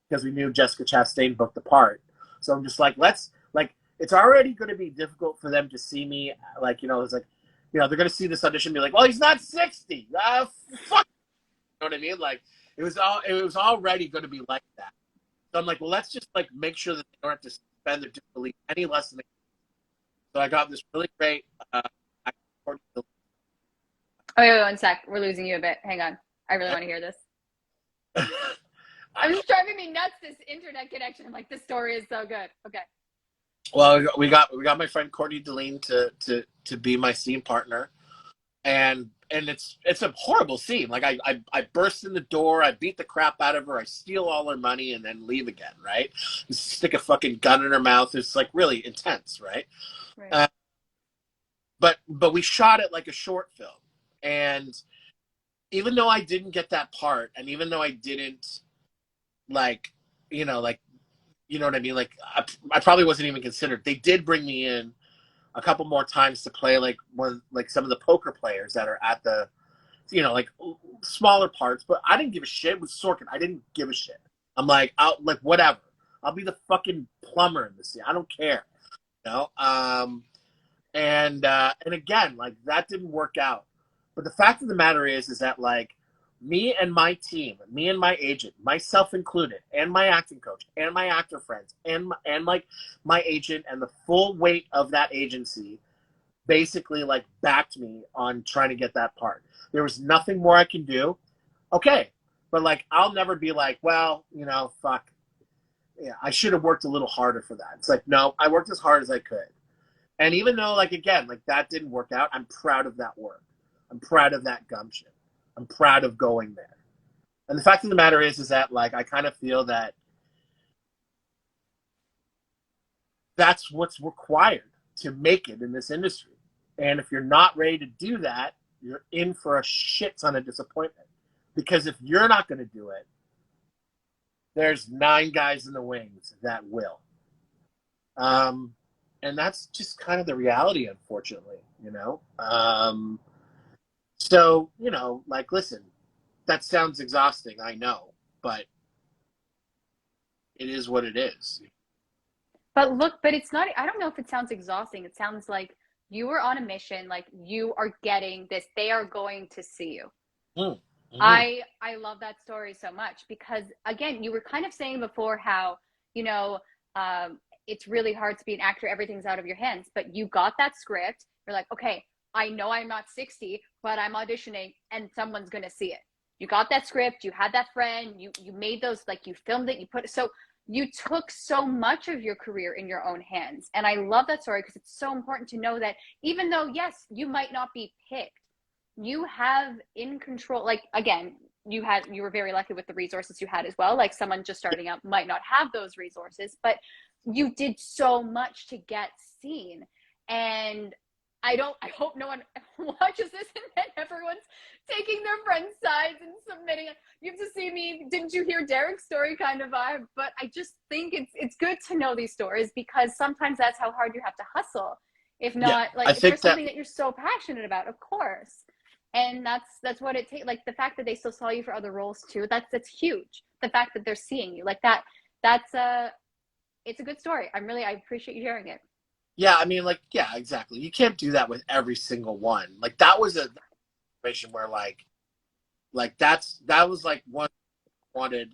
because we knew Jessica Chastain booked the part. So I'm just like, let's like, it's already going to be difficult for them to see me. Like, it's like, they're going to see this audition and be like, well, he's not 60. Fuck. You know what I mean? Like, it was already going to be like that. So I'm like, well, let's just like make sure that they don't have to spend their disbelief any less than. So I got this really great. Oh, wait, 1 sec. We're losing you a bit. Hang on. I really want to hear this. I'm just driving me nuts, this internet connection. I'm like, this story is so good. Okay. Well, we got my friend Courtney Deline to be my scene partner, and it's a horrible scene. Like I burst in the door, I beat the crap out of her, I steal all her money, and then leave again. Right? Stick a fucking gun in her mouth. It's like really intense, right? Right. But we shot it like a short film, and even though I didn't get that part, and even though I didn't like you know what I mean, like I probably wasn't even considered. They did bring me in a couple more times to play like some of the poker players that are at the like smaller parts, but I didn't give a shit with Sorkin. I didn't give a shit. I'm like, whatever, I'll be the fucking plumber in the scene. I don't care. And again, like that didn't work out. But the fact of the matter is that like me and my team, me and my agent, myself included, and my acting coach, and my actor friends, and like my agent, and the full weight of that agency, basically like backed me on trying to get that part. There was nothing more I can do. Okay, but like I'll never be like, well, fuck, yeah, I should have worked a little harder for that. It's like, no, I worked as hard as I could. And even though, like, again, like that didn't work out, I'm proud of that work. I'm proud of that gumption. I'm proud of going there. And the fact of the matter is that, like, I kind of feel that that's what's required to make it in this industry. And if you're not ready to do that, you're in for a shit ton of disappointment. Because if you're not going to do it, there's 9 guys in the wings that will. And that's just kind of the reality, unfortunately, So, like, listen, that sounds exhausting, I know, but it is what it is. But look, but it's not, I don't know if it sounds exhausting. It sounds like you were on a mission, like you are getting this, they are going to see you. Mm-hmm. I love that story so much because, again, you were kind of saying before how, it's really hard to be an actor. Everything's out of your hands, but you got that script. You're like, okay, I know I'm not 60, but I'm auditioning and someone's going to see it. You got that script. You had that friend. You made those, like you filmed it. So you took so much of your career in your own hands. And I love that story because it's so important to know that even though, yes, you might not be picked, you have in control. Like, again, you were very lucky with the resources you had as well. Like someone just starting out might not have those resources, but you did so much to get seen. And I hope no one watches this and then everyone's taking their friends' sides and submitting it. You have to see me. Didn't you hear Derek's story kind of vibe? But I just think it's good to know these stories because sometimes that's how hard you have to hustle. If not, like if there's something that you're so passionate about, of course. And that's what it takes. Like the fact that they still saw you for other roles too, that's huge. The fact that they're seeing you like that, that's it's a good story. I appreciate you sharing it. Yeah, I mean, like, yeah, exactly. You can't do that with every single one. Like that was a situation where that was like one I wanted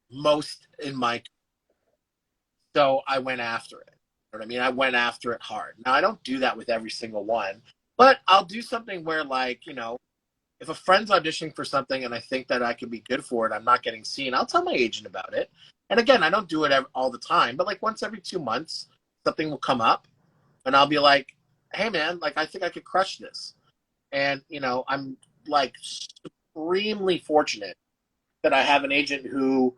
most in my, so I went after it. You know what I mean? I went after it hard. Now I don't do that with every single one, but I'll do something where, like, if a friend's auditioning for something and I think that I could be good for it, I'm not getting seen, I'll tell my agent about it. And again, I don't do it all the time, but like once every 2 months, something will come up and I'll be like, hey man, like I think I could crush this. And, I'm like extremely fortunate that I have an agent who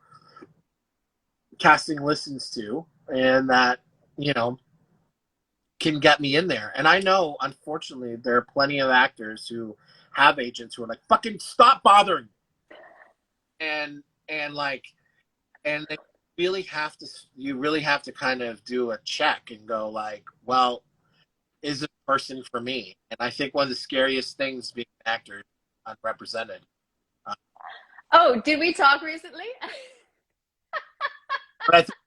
casting listens to and that, you know, can get me in there. And I know, unfortunately, there are plenty of actors who have agents who are like, fucking stop bothering. And like, and they you really have to kind of do a check and go like, well, is this person for me? And I think one of the scariest things being an actor is unrepresented. Uh, Oh, did we talk recently? but I think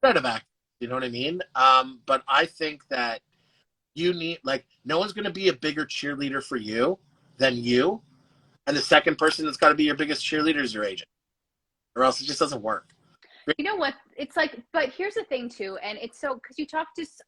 instead of actors, you know what I mean? But I think that you need, like, no one's going to be a bigger cheerleader for you than you. And the second person that's got to be your biggest cheerleader is your agent, or else it just doesn't work. You know what? It's like, but here's the thing too, and it's so because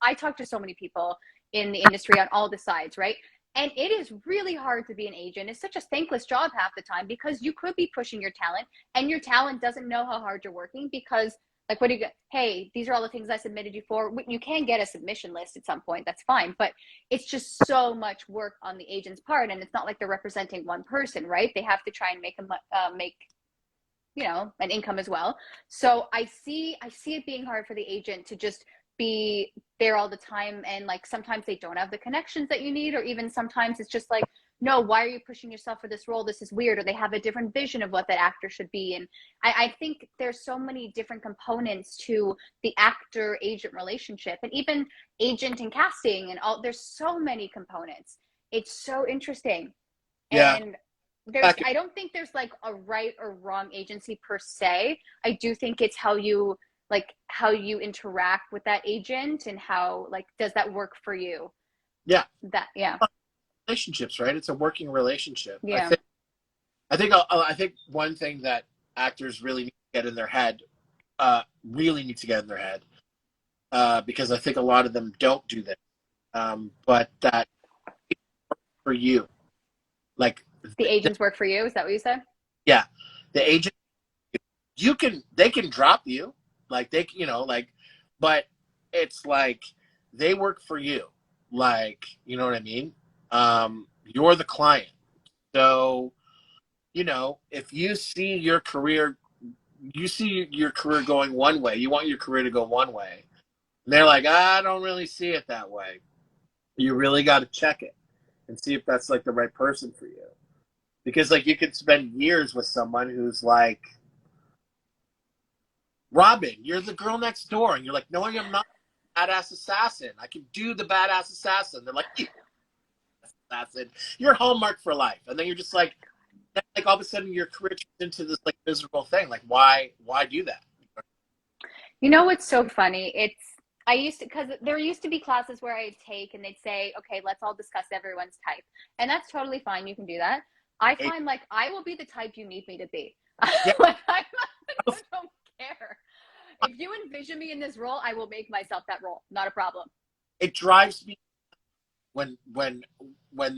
I talk to so many people in the industry on all the sides, right? And it is really hard to be an agent. It's such a thankless job half the time because you could be pushing your talent and your talent doesn't know how hard you're working because like what do you get? Hey, these are all the things I submitted you for. You can get a submission list at some point. That's fine. But it's just so much work on the agent's part. And it's not like they're representing one person, right? They have to try and make an income as well. So I see it being hard for the agent to just be there all the time, and like sometimes they don't have the connections that you need, or even sometimes it's just like, no, why are you pushing yourself for this role? This is weird. Or they have a different vision of what that actor should be. And I think there's so many different components to the actor agent relationship, and even agent and casting and all. There's so many components. It's so interesting. Yeah. And I don't think there's like a right or wrong agency per se. I do think it's how you interact with that agent and how, like, does that work for you? Yeah. That, yeah. Relationships, right? It's a working relationship. Yeah. I think one thing that actors really need to get in their head, because I think a lot of them don't do this. But that for you, like The agents work for you. Is that what you said? yeah, the agent, they can drop you, like but it's like they work for you, like, you know what I mean? You're the client, so if you see your career going one way, you want your career to go one way, and they're like, I don't really see it that way. You really got to check it and see if that's like the right person for you. Because like you could spend years with someone who's like, Robyn, you're the girl next door, and you're like, no, I'm not a badass assassin. I can do the badass assassin. They're like, yeah, assassin, you're Hallmark for life, and then you're just like all of a sudden your career turns into this like miserable thing. Like why do that? You know what's so funny? Because there used to be classes where I'd take and they'd say, okay, let's all discuss everyone's type. And that's totally fine. You can do that. I find like I will be the type you need me to be. Yeah. Like, I don't care. If you envision me in this role, I will make myself that role. Not a problem. It drives me when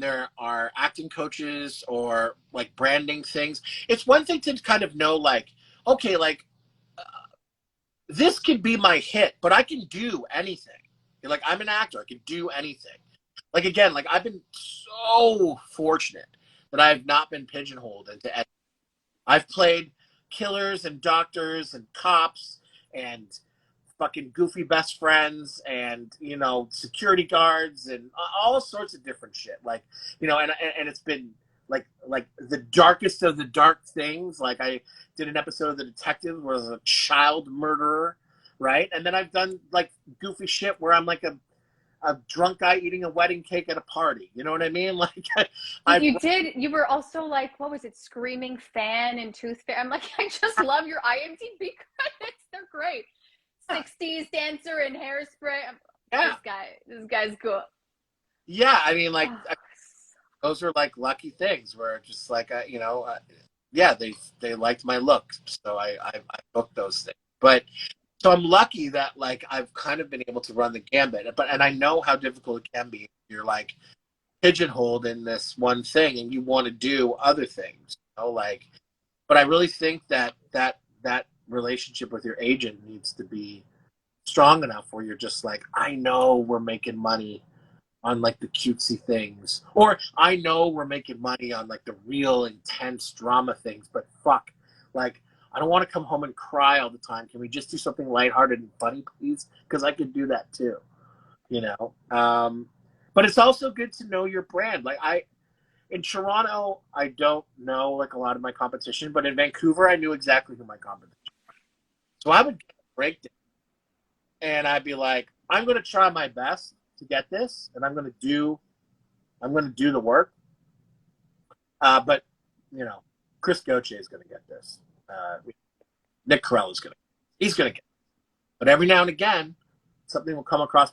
there are acting coaches or like branding things. It's one thing to kind of know like, okay, like this could be my hit, but I can do anything. Like I'm an actor, I can do anything. Like again, like I've been so fortunate that I've not been pigeonholed into anything. I've played killers and doctors and cops and fucking goofy best friends and security guards and all sorts of different shit. Like and it's been like the darkest of the dark things. Like I did an episode of The Detective where I was a child murderer, right? And then I've done like goofy shit where I'm like a drunk guy eating a wedding cake at a party. You know what I mean? Like I You did. You were also like, what was it? Screaming fan and tooth fairy. I'm like, I just love your IMDb credits. They're great. 60s dancer and hairspray. yeah, This guy's cool. yeah. I mean, like Oh, those are like lucky things where just like yeah, they liked my look, so I booked those things. But so I'm lucky that like I've kind of been able to run the gambit. But and I know how difficult it can be. You're like pigeonholed in this one thing, and you want to do other things. You know, like, but I really think that that relationship with your agent needs to be strong enough where you're just like, I know we're making money on like the cutesy things, or I know we're making money on like the real intense drama things, but fuck, like I don't want to come home and cry all the time. Can we just do something lighthearted and funny, please? Because I could do that too, you know. But it's also good to know your brand. Like in Toronto, I don't know like a lot of my competition, but in Vancouver, I knew exactly who my competition was. So I would get a breakdown, and I'd be like, I'm going to try my best to get this, and I'm going to do the work. But you know, Chris Gauthier is going to get this. Nick Carell is going to. He's going to get it. But every now and again, something will come across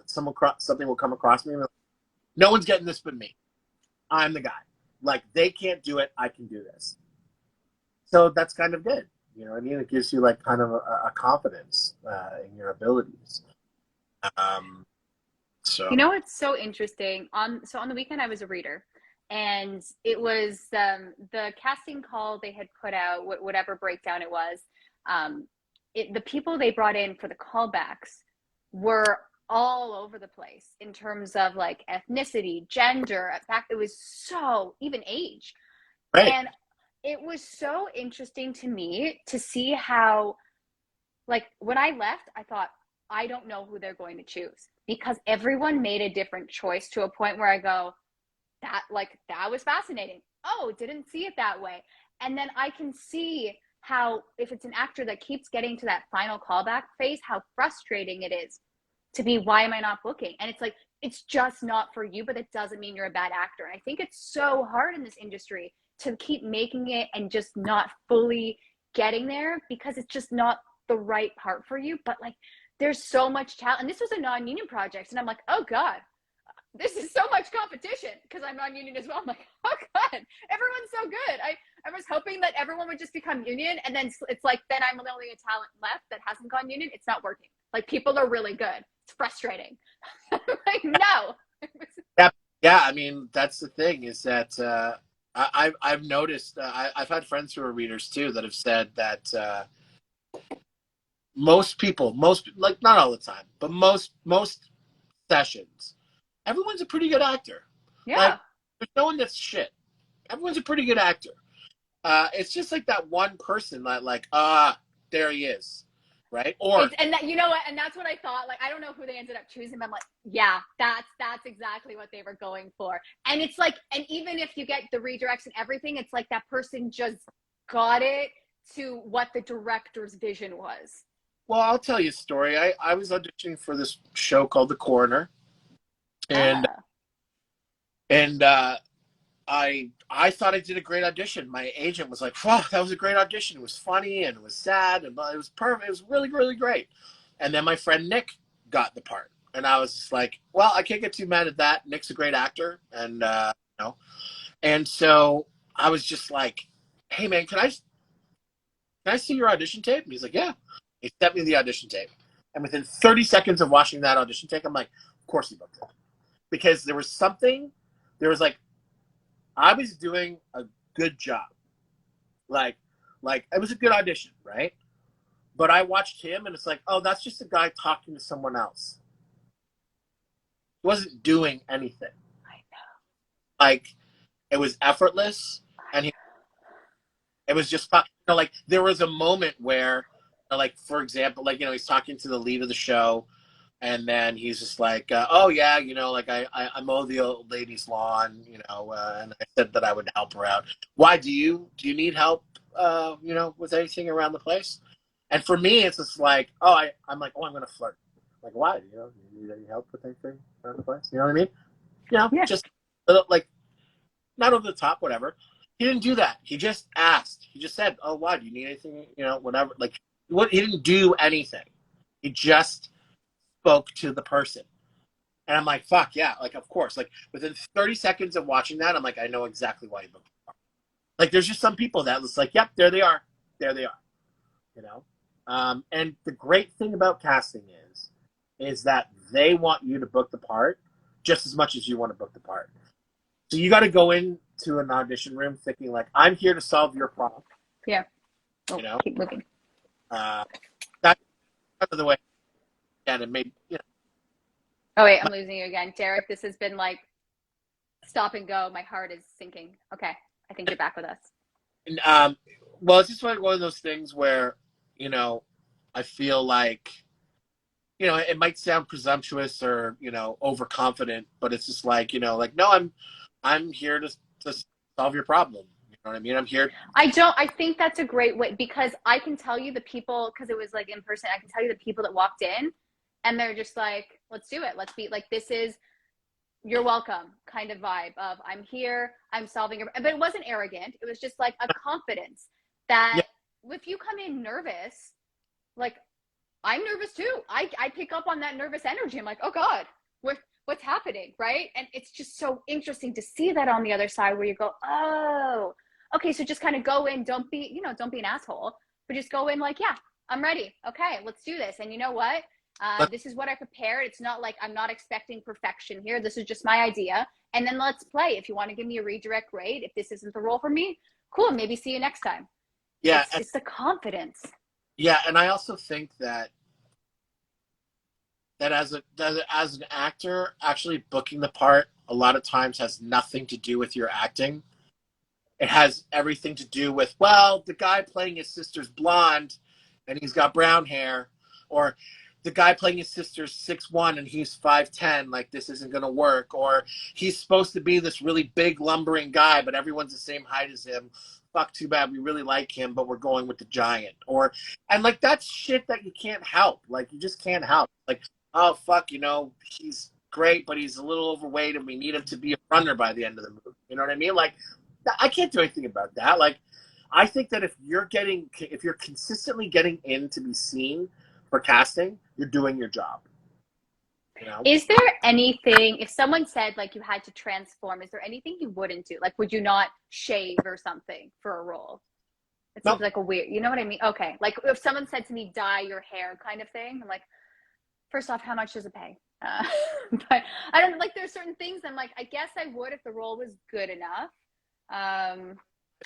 something will come across me. No one's getting this but me. I'm the guy. Like they can't do it, I can do this. So that's kind of good. You know what I mean? It gives you like kind of a confidence in your abilities. So you know what's so interesting? On the weekend, I was a reader, and it was the casting call they had put out, whatever breakdown it was. Um, the people they brought in for the callbacks were all over the place in terms of like ethnicity, gender. In fact, it was so even age, right, and it was so interesting to me to see how, like, when I left, I thought, I don't know who they're going to choose because everyone made a different choice to a point where I go, that was fascinating. Oh, didn't see it that way. And then I can see how if it's an actor that keeps getting to that final callback phase, how frustrating it is to be, why am I not booking? And it's like, it's just not for you, but it doesn't mean you're a bad actor. And I think it's so hard in this industry to keep making it and just not fully getting there because it's just not the right part for you. But like, there's so much talent. And this was a non-union project. And I'm like, oh God, this is so much competition because I'm non-union as well. I'm like, oh God, everyone's so good. I was hoping that everyone would just become union. And then it's like, then I'm the only talent left that hasn't gone union. It's not working. Like people are really good. It's frustrating. Like, no. yeah, yeah. I mean, that's the thing is that I've noticed. I've had friends who are readers too that have said that most people, most like not all the time, but most sessions, everyone's a pretty good actor. Like Yeah. there's no one that's shit. Everyone's a pretty good actor. It's just like that one person that like there he is, right? Or And that, you know what, and that's what I thought. Like, I don't know who they ended up choosing, but I'm like, yeah, that's exactly what they were going for. And it's like, and even if you get the redirects and everything, it's like that person just got it to what the director's vision was. well, I'll tell you a story. I was auditioning for this show called The Coroner, and Ah. and I thought I did a great audition. My agent was like, "Wow, that was a great audition. It was funny and it was sad and it was perfect. It was really really great." And then my friend Nick got the part, and I was just like, "Well, I can't get too mad at that. Nick's a great actor, and you know." And so I was just like, "Hey man, can I see your audition tape?" And he's like, "Yeah." He sent me the audition tape, and within 30 seconds of watching that audition tape, I'm like, "Of course he booked it," because there was something. There was like I was doing a good job. Like it was a good audition, right? But I watched him and it's like, oh, that's just a guy talking to someone else. He wasn't doing anything. I know. Like it was effortless and it was just you know, like there was a moment where like for example, like you know, he's talking to the lead of the show and then he's just like, "Oh yeah, you know, like I mow the old lady's lawn, you know," and I said that I would help her out. Why do you need help? You know, with anything around the place? And for me, it's just like, I'm like, oh, I'm gonna flirt. Like, why? You know, you need any help with anything around the place? You know what I mean? You know, Yeah. just like not over the top, whatever. He didn't do that. He just asked. He just said, "Oh, why? Do you need anything? You know, whatever." Like, what? He didn't do anything. He just spoke to the person. And I'm like, fuck yeah, like of course. Like within 30 seconds of watching that, I'm like, I know exactly why you booked the part. Like there's just some people that it's like, yep, there they are. There they are. You know? And the great thing about casting is that they want you to book the part just as much as you want to book the part. So you got to go into an audition room thinking like, I'm here to solve your problem. Yeah. Oh, You know? keep moving. Uh, that's kind of the way. And it made, you know. Oh wait, I'm losing you again. Derek, this has been like stop and go. My heart is sinking. Okay. I think you're back with us. And, well, it's just like one of those things where, you know, I feel like, you know, it might sound presumptuous or, you know, overconfident, but it's just like, you know, like, no, I'm here to solve your problem. You know what I mean? I'm here. I think that's a great way because I can tell you the people, because it was like in person, I can tell you the people that walked in and they're just like, let's do it. Let's be like, this is, you're welcome kind of vibe of I'm here, I'm solving it. But it wasn't arrogant. It was just like a confidence Yeah. that if you come in nervous, like I'm nervous too. I pick up on that nervous energy. I'm like, oh God, what's happening? Right. And it's just so interesting to see that on the other side where you go, oh, okay. So just kind of go in, don't be an asshole, but just go in like, yeah, I'm ready. Okay, let's do this. And you know what? This is what I prepared. It's not like I'm not expecting perfection here. This is just my idea. And then let's play. If you want to give me a redirect, great. If this isn't the role for me, cool. Maybe see you next time. Yeah. It's the confidence. Yeah. And I also think that as an actor, actually booking the part a lot of times has nothing to do with your acting. It has everything to do with, well, the guy playing his sister's blonde and he's got brown hair, or the guy playing his sister's 6'1" and he's 5'10", like this isn't going to work, or he's supposed to be this really big lumbering guy, but everyone's the same height as him. Fuck, too bad. We really like him, but we're going with the giant. And like that's shit that you can't help. Like you just can't help. Like, oh fuck, you know, he's great, but he's a little overweight and we need him to be a runner by the end of the movie. You know what I mean? Like I can't do anything about that. Like I think that if you're consistently getting in to be seen for casting, you're doing your job. You know? Is there anything, if someone said like you had to transform, is there anything you wouldn't do? Like, would you not shave or something for a role? It seems No. like a weird, you know what I mean? Okay. Like if someone said to me, dye your hair kind of thing, I'm like, first off, how much does it pay? But I don't like, there's certain things I'm like, I guess I would if the role was good enough. I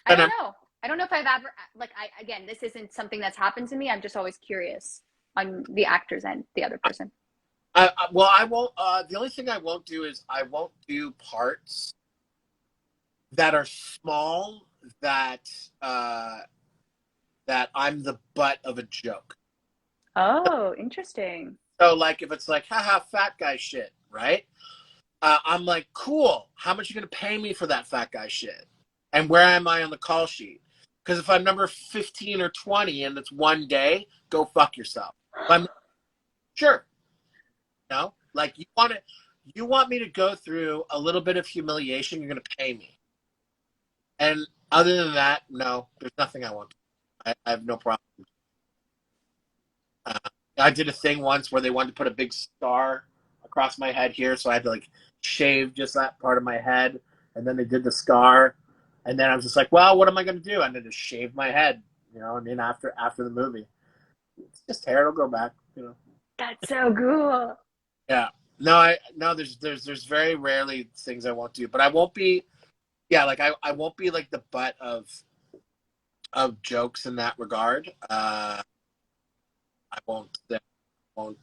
don't know. I don't know if I've ever, like, again, this isn't something that's happened to me. I'm just always curious on the actors and the other person. Well, I won't. The only thing I won't do is I won't do parts that are small that that I'm the butt of a joke. Oh, interesting. So, like, if it's like, haha, fat guy shit, right? I'm like, cool. How much are you gonna pay me for that fat guy shit? And where am I on the call sheet? Because if I'm number 15 or 20 and it's one day, go fuck yourself. I'm sure. No, like you want me to go through a little bit of humiliation. You're gonna pay me. And other than that, no, there's nothing I want to do. I have no problem. Uh, I did a thing once where they wanted to put a big star across my head here, so I had to like shave just that part of my head, and then they did the scar, and then I was just like, well, what am I going to do? I'm going to shave my head, you know. I mean, after the movie, it's just hair. It'll grow back, you know. That's so cool. Yeah. No. There's very rarely things I won't do, but I won't be. Yeah, like I won't be like the butt of jokes in that regard. I won't. Won't.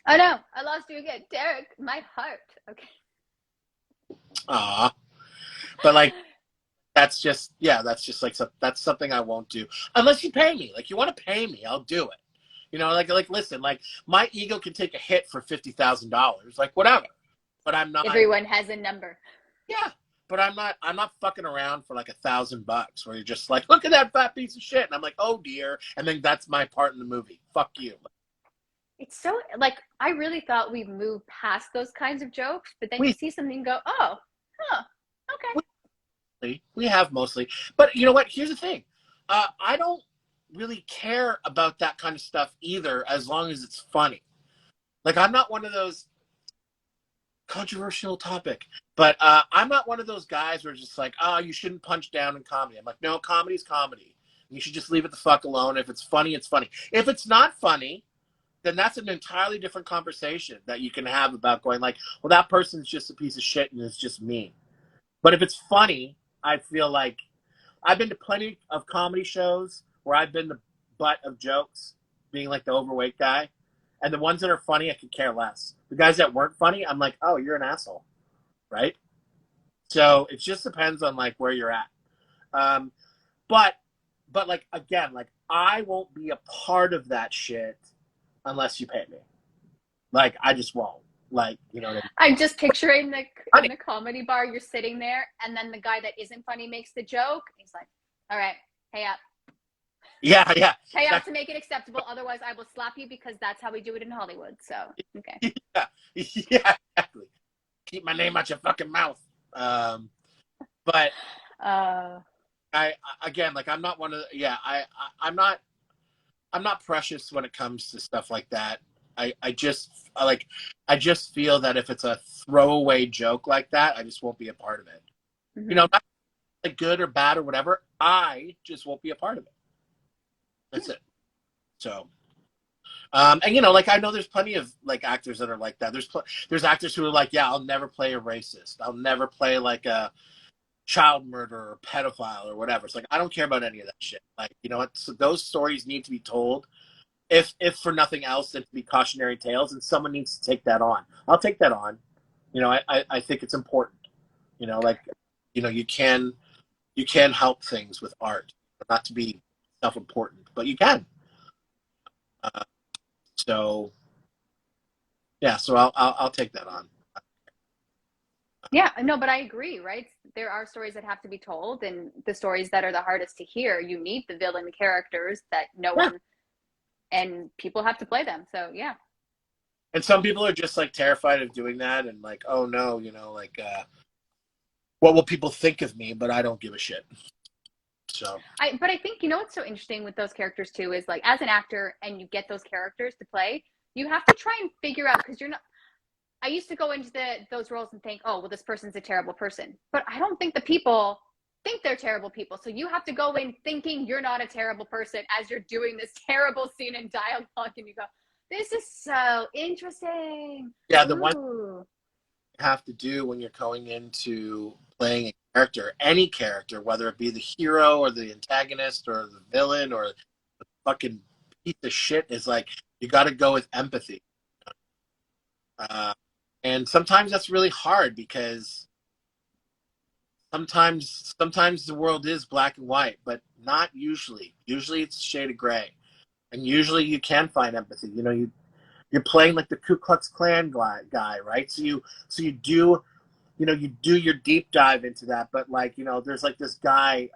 Oh no, I lost you again, Derek. My heart. Okay. But like that's just like that's something I won't do unless you pay me. Like you want to pay me, I'll do it. You know, like listen, like my ego can take a hit for $50,000, like whatever. But I'm not. Everyone has a number. Yeah, but I'm not fucking around for like $1,000 where you're just like, look at that fat piece of shit. And I'm like, oh dear. And then that's my part in the movie. Fuck you. It's so like I really thought we moved past those kinds of jokes, but then you We, see something and go, oh, huh, okay. we have mostly, but you know what? Here's the thing. I don't really care about that kind of stuff either, as long as it's funny. Like I'm not one of those controversial topic, but I'm not one of those guys where it's just like, oh, you shouldn't punch down in comedy. I'm like, no, comedy's comedy. You should just leave it the fuck alone. If it's funny, it's funny. If it's not funny, then that's an entirely different conversation that you can have about going like, well, that person's just a piece of shit and it's just mean. But if it's funny, I feel like I've been to plenty of comedy shows where I've been the butt of jokes, being like the overweight guy. And the ones that are funny, I could care less. The guys that weren't funny, I'm like, oh, you're an asshole, right? So it just depends on like where you're at. Um, but like again, like I won't be a part of that shit unless you pay me. Like I just won't. Like you know what I mean? I'm just picturing the in Funny. the comedy bar, you're sitting there, and then the guy that isn't funny makes the joke. He's like, all right, pay up. Yeah, yeah, Pay up that, to make it acceptable. Otherwise, I will slap you because that's how we do it in Hollywood. So, okay. yeah, yeah, exactly. Keep my name out your fucking mouth. But Uh, I again, like I'm not one of the, yeah, I'm not precious when it comes to stuff like that. I just I just feel that if it's a throwaway joke like that, I just won't be a part of it. You mm-hmm. know, not like good or bad or whatever. I just won't be a part of it. That's it. So, and you know, like I know there's plenty of like actors that are like that. There's actors who are like, yeah, I'll never play a racist. I'll never play like a child murderer or pedophile or whatever. It's like I don't care about any of that shit. Like you know what? So those stories need to be told. If for nothing else, than to be cautionary tales, and someone needs to take that on. I'll take that on. You know, I think it's important. You know, like you know, you can help things with art, not to be self-important, but you can. Uh, so yeah, so I'll take that on. Yeah, no, but I agree, right? There are stories that have to be told, and the stories that are the hardest to hear, you need the villain characters that no Yeah. one, and people have to play them. So, yeah. And some people are just like terrified of doing that, and like, oh no, you know, like, what will people think of me? But I don't give a shit. So But I think, you know, what's so interesting with those characters too is like, as an actor and you get those characters to play, you have to try and figure out, because you're not, I used to go into those roles and think, oh, well, this person's a terrible person. But I don't think the people think they're terrible people. So you have to go in thinking you're not a terrible person as you're doing this terrible scene and dialogue, and you go, this is so interesting. yeah, the one Ooh. you have to do when you're going into playing a character, any character, whether it be the hero or the antagonist or the villain or the fucking piece of shit, is like you got to go with empathy. Uh, and sometimes that's really hard because sometimes the world is black and white, but not usually. Usually it's a shade of gray, and usually you can find empathy. You know, you're playing like the Ku Klux Klan guy, right? So you do, you know, you do your deep dive into that. But like, you know, there's like this guy,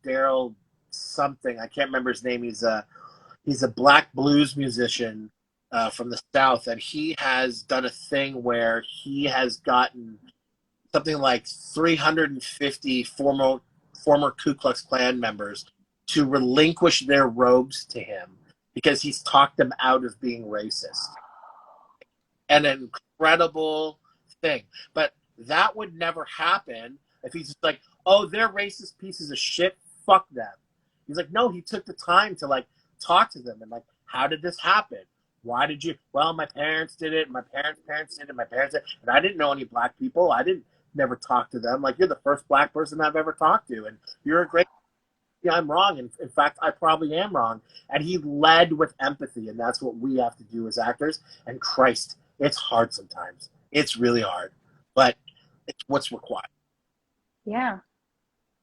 Daryl something, I can't remember his name. He's a black blues musician from the South, and he has done a thing where he has gotten something like 350 former Ku Klux Klan members to relinquish their robes to him because he's talked them out of being racist. An incredible thing. But that would never happen if he's just like, oh, they're racist pieces of shit. Fuck them. He's like, no, he took the time to like talk to them and like, how did this happen? Why did you? Well, my parents did it. My parents did it. My parents did it. And I didn't know any black people. I didn't never talk to them. Like, you're the first black person I've ever talked to. And you're a great, yeah, I'm wrong. And in fact, I probably am wrong. And he led with empathy. And that's what we have to do as actors. And Christ, it's hard sometimes. It's really hard. But it's what's required. Yeah,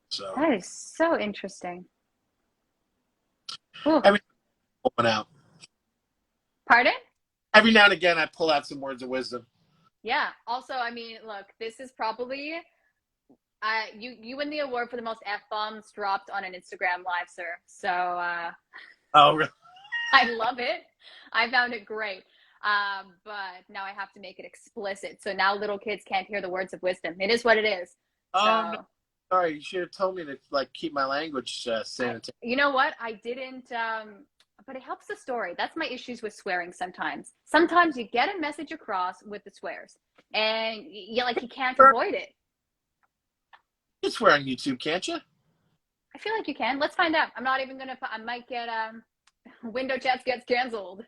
So that is so interesting. Ooh. every one out. Pardon? Every now and again, I pull out some words of wisdom. Yeah. Also, I mean, look, this is probably You win the award for the most F bombs dropped on an Instagram live, sir. So Oh, really? I love it. I found it great. But now I have to make it explicit. So now little kids can't hear the words of wisdom. It is what it is. Oh, no. So Sorry, you should have told me to like keep my language sanitary. you know what? I didn't, but it helps the story. That's my issues with swearing sometimes. Sometimes you get a message across with the swears, and you can't avoid it. You can swear on YouTube, can't you? I feel like you can. Let's find out. I'm not even gonna. I might get window chats gets canceled.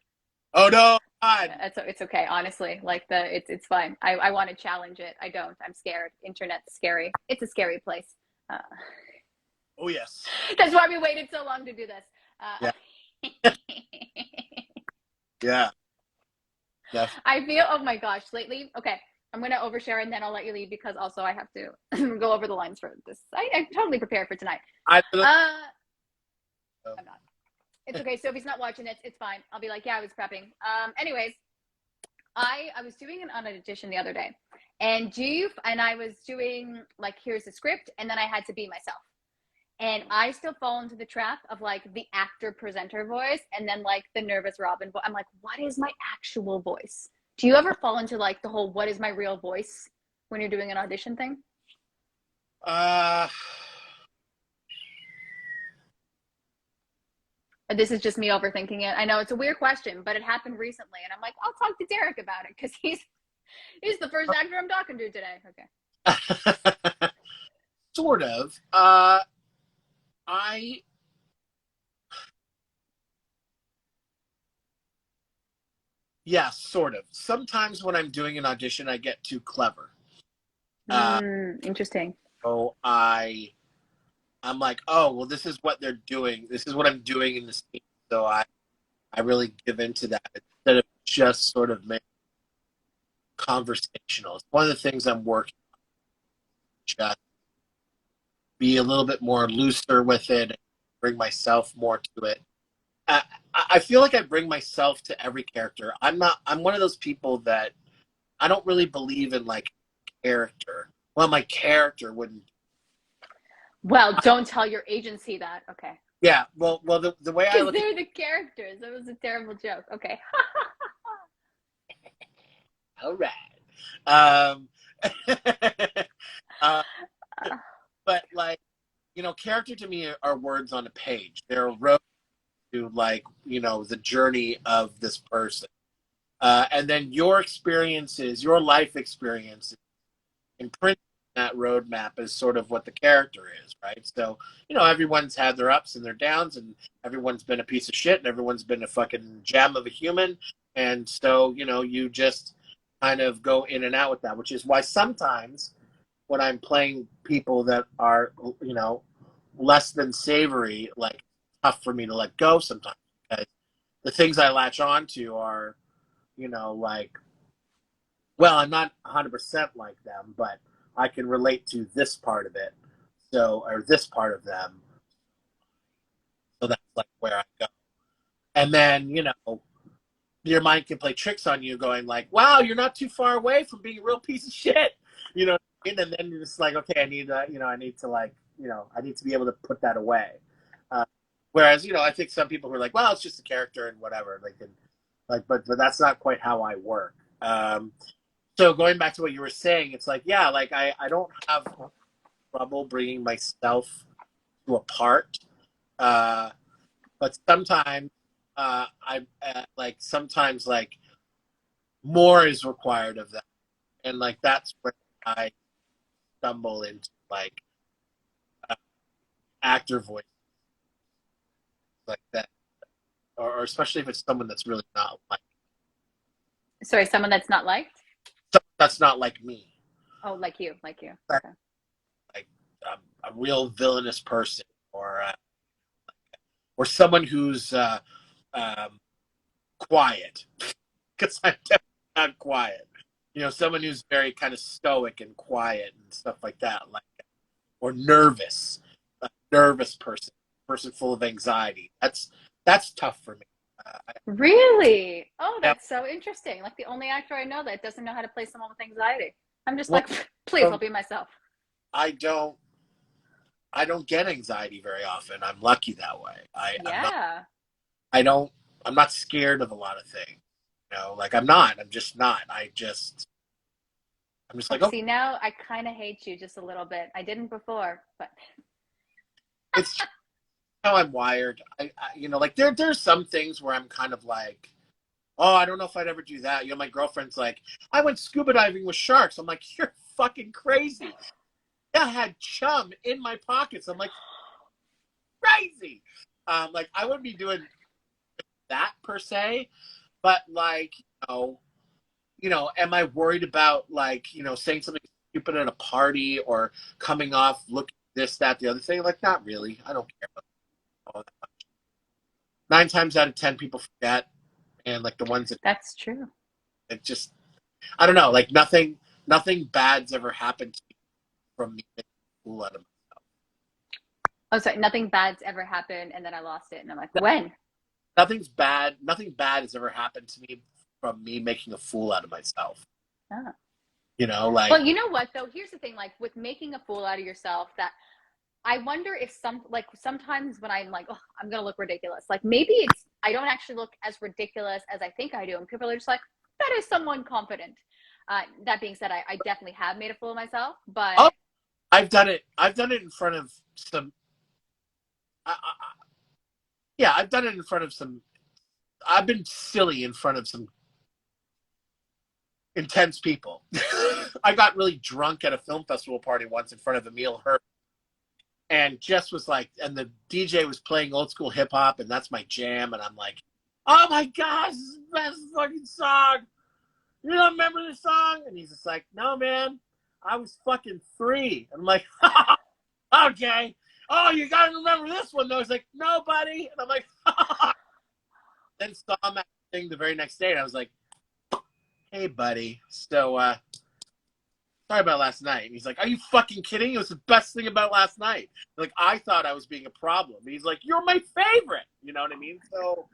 Oh no, God. It's okay. Honestly, like it's fine. I want to challenge it. I don't. I'm scared. Internet's scary. It's a scary place. Uh, Oh yes. that's why we waited so long to do this. Yeah. Yeah. Definitely. I feel. Oh my gosh. Lately, okay. I'm gonna overshare and then I'll let you leave because also I have to go over the lines for this. I'm totally prepared for tonight. I I'm not. It's okay. Sophie's not watching this. It's fine. I'll be like, yeah, I was prepping. Anyways, I was doing an audition the other day, and I was doing like here's the script, and then I had to be myself, and I still fall into the trap of like the actor presenter voice, and then like the nervous Robyn voice. I'm like, what is my actual voice? Do you ever fall into like the whole what is my real voice when you're doing an audition thing? uh This is just me overthinking it. I know it's a weird question, but it happened recently, and I'm like, I'll talk to Derek about it because he's the first actor I'm talking to today. Okay. Sort of. I yes, sort of. Sometimes when I'm doing an audition, I get too clever. Interesting. So I'm like, oh well, this is what they're doing. This is what I'm doing in the scene. So I really give into that instead of just sort of make conversational. It's one of the things I'm working on. Just be a little bit more looser with it, bring myself more to it. I feel like I bring myself to every character. I'm one of those people that I don't really believe in like character. Well, my character wouldn't. Well, don't tell your agency that. Okay. Yeah. Well, the way I Because look they're the characters. That was a terrible joke. Okay. all right. Um, uh, but like, character to me are words on a page. They're a road to like, the journey of this person. And then your experiences, your life experiences, imprinting that roadmap is sort of what the character is, right? So, everyone's had their ups and their downs, and everyone's been a piece of shit, and everyone's been a fucking gem of a human. And so, you just kind of go in and out with that, which is why sometimes when I'm playing people that are, less than savory, like tough for me to let go sometimes because the things I latch on to are, like, well, I'm not 100% like them, but I can relate to this part of it. So, or this part of them. So that's like where I go. And then, your mind can play tricks on you going like, wow, you're not too far away from being a real piece of shit. And then you're just like, okay, I need to, I need to like, I need to be able to put that away. Whereas, I think some people who are like, well, it's just a character and whatever. They can, like, but that's not quite how I work. So going back to what you were saying, it's like, yeah, like I don't have trouble bringing myself to a part, but sometimes sometimes like more is required of them, and like that's where I stumble into like actor voice like that, or especially if it's someone that's really not like Sorry, someone that's not liked? that's not like me. Oh, like you. Okay. Like a real villainous person, or someone who's quiet, because I'm definitely not quiet. Someone who's very kind of stoic and quiet and stuff like that, like, or nervous, a nervous person full of anxiety. That's tough for me. Really? Oh, Yeah. that's so interesting. Like the only actor I know that doesn't know how to play someone with anxiety. I'm just like, please, I'll be myself. I don't I don't get anxiety very often. I'm lucky that way. I'm not Yeah. I don't I'm not scared of a lot of things. You know, like I'm not. I'm just not. I'm just Oh, like, okay, see, now I kind of hate you just a little bit. I didn't before, but it's how I'm wired. You know, like there's some things where I'm kind of like, oh, I don't know if I'd ever do that. You know, my girlfriend's like, I went scuba diving with sharks. I'm like, you're fucking crazy. I had chum in my pockets. I'm like, crazy. Like I wouldn't be doing that per se, but like, am I worried about like, saying something stupid at a party or coming off looking this, that, the other thing? Like, not really. I don't care about all that. 9 times out of 10, people forget, and like the ones that's true. that just, I don't know, like nothing bad's ever happened to me from me making a fool out of Oh, sorry, nothing bad's ever happened, and then I lost it, and I'm like, when? nothing bad has ever happened to me from me making a fool out of myself. Oh. Like Well, you know what though? Here's the thing, like with making a fool out of yourself, that I wonder if sometimes when I'm like, oh, I'm gonna look ridiculous, like maybe it's I don't actually look as ridiculous as I think I do, and people are just like, that is someone confident. That being said, I definitely have made a fool of myself, oh, but I've done it in front of some yeah, I've done it in front of some. I've been silly in front of some intense people. I got really drunk at a film festival party once in front of Emil Hirsch, and Jess was like, and the DJ was playing old school hip hop, and that's my jam. And I'm like, oh my gosh, this is the best fucking song. You don't remember this song? And he's just like, no, man, I was fucking 3. I'm like, okay. Oh, you gotta remember this one though. He's like, no, buddy. And I'm like, then saw him at the thing the very next day, and I was like, hey, buddy. So, sorry about last night. And he's like, are you fucking kidding? It was the best thing about last night. Like, I thought I was being a problem. And he's like, you're my favorite. You know what I mean? So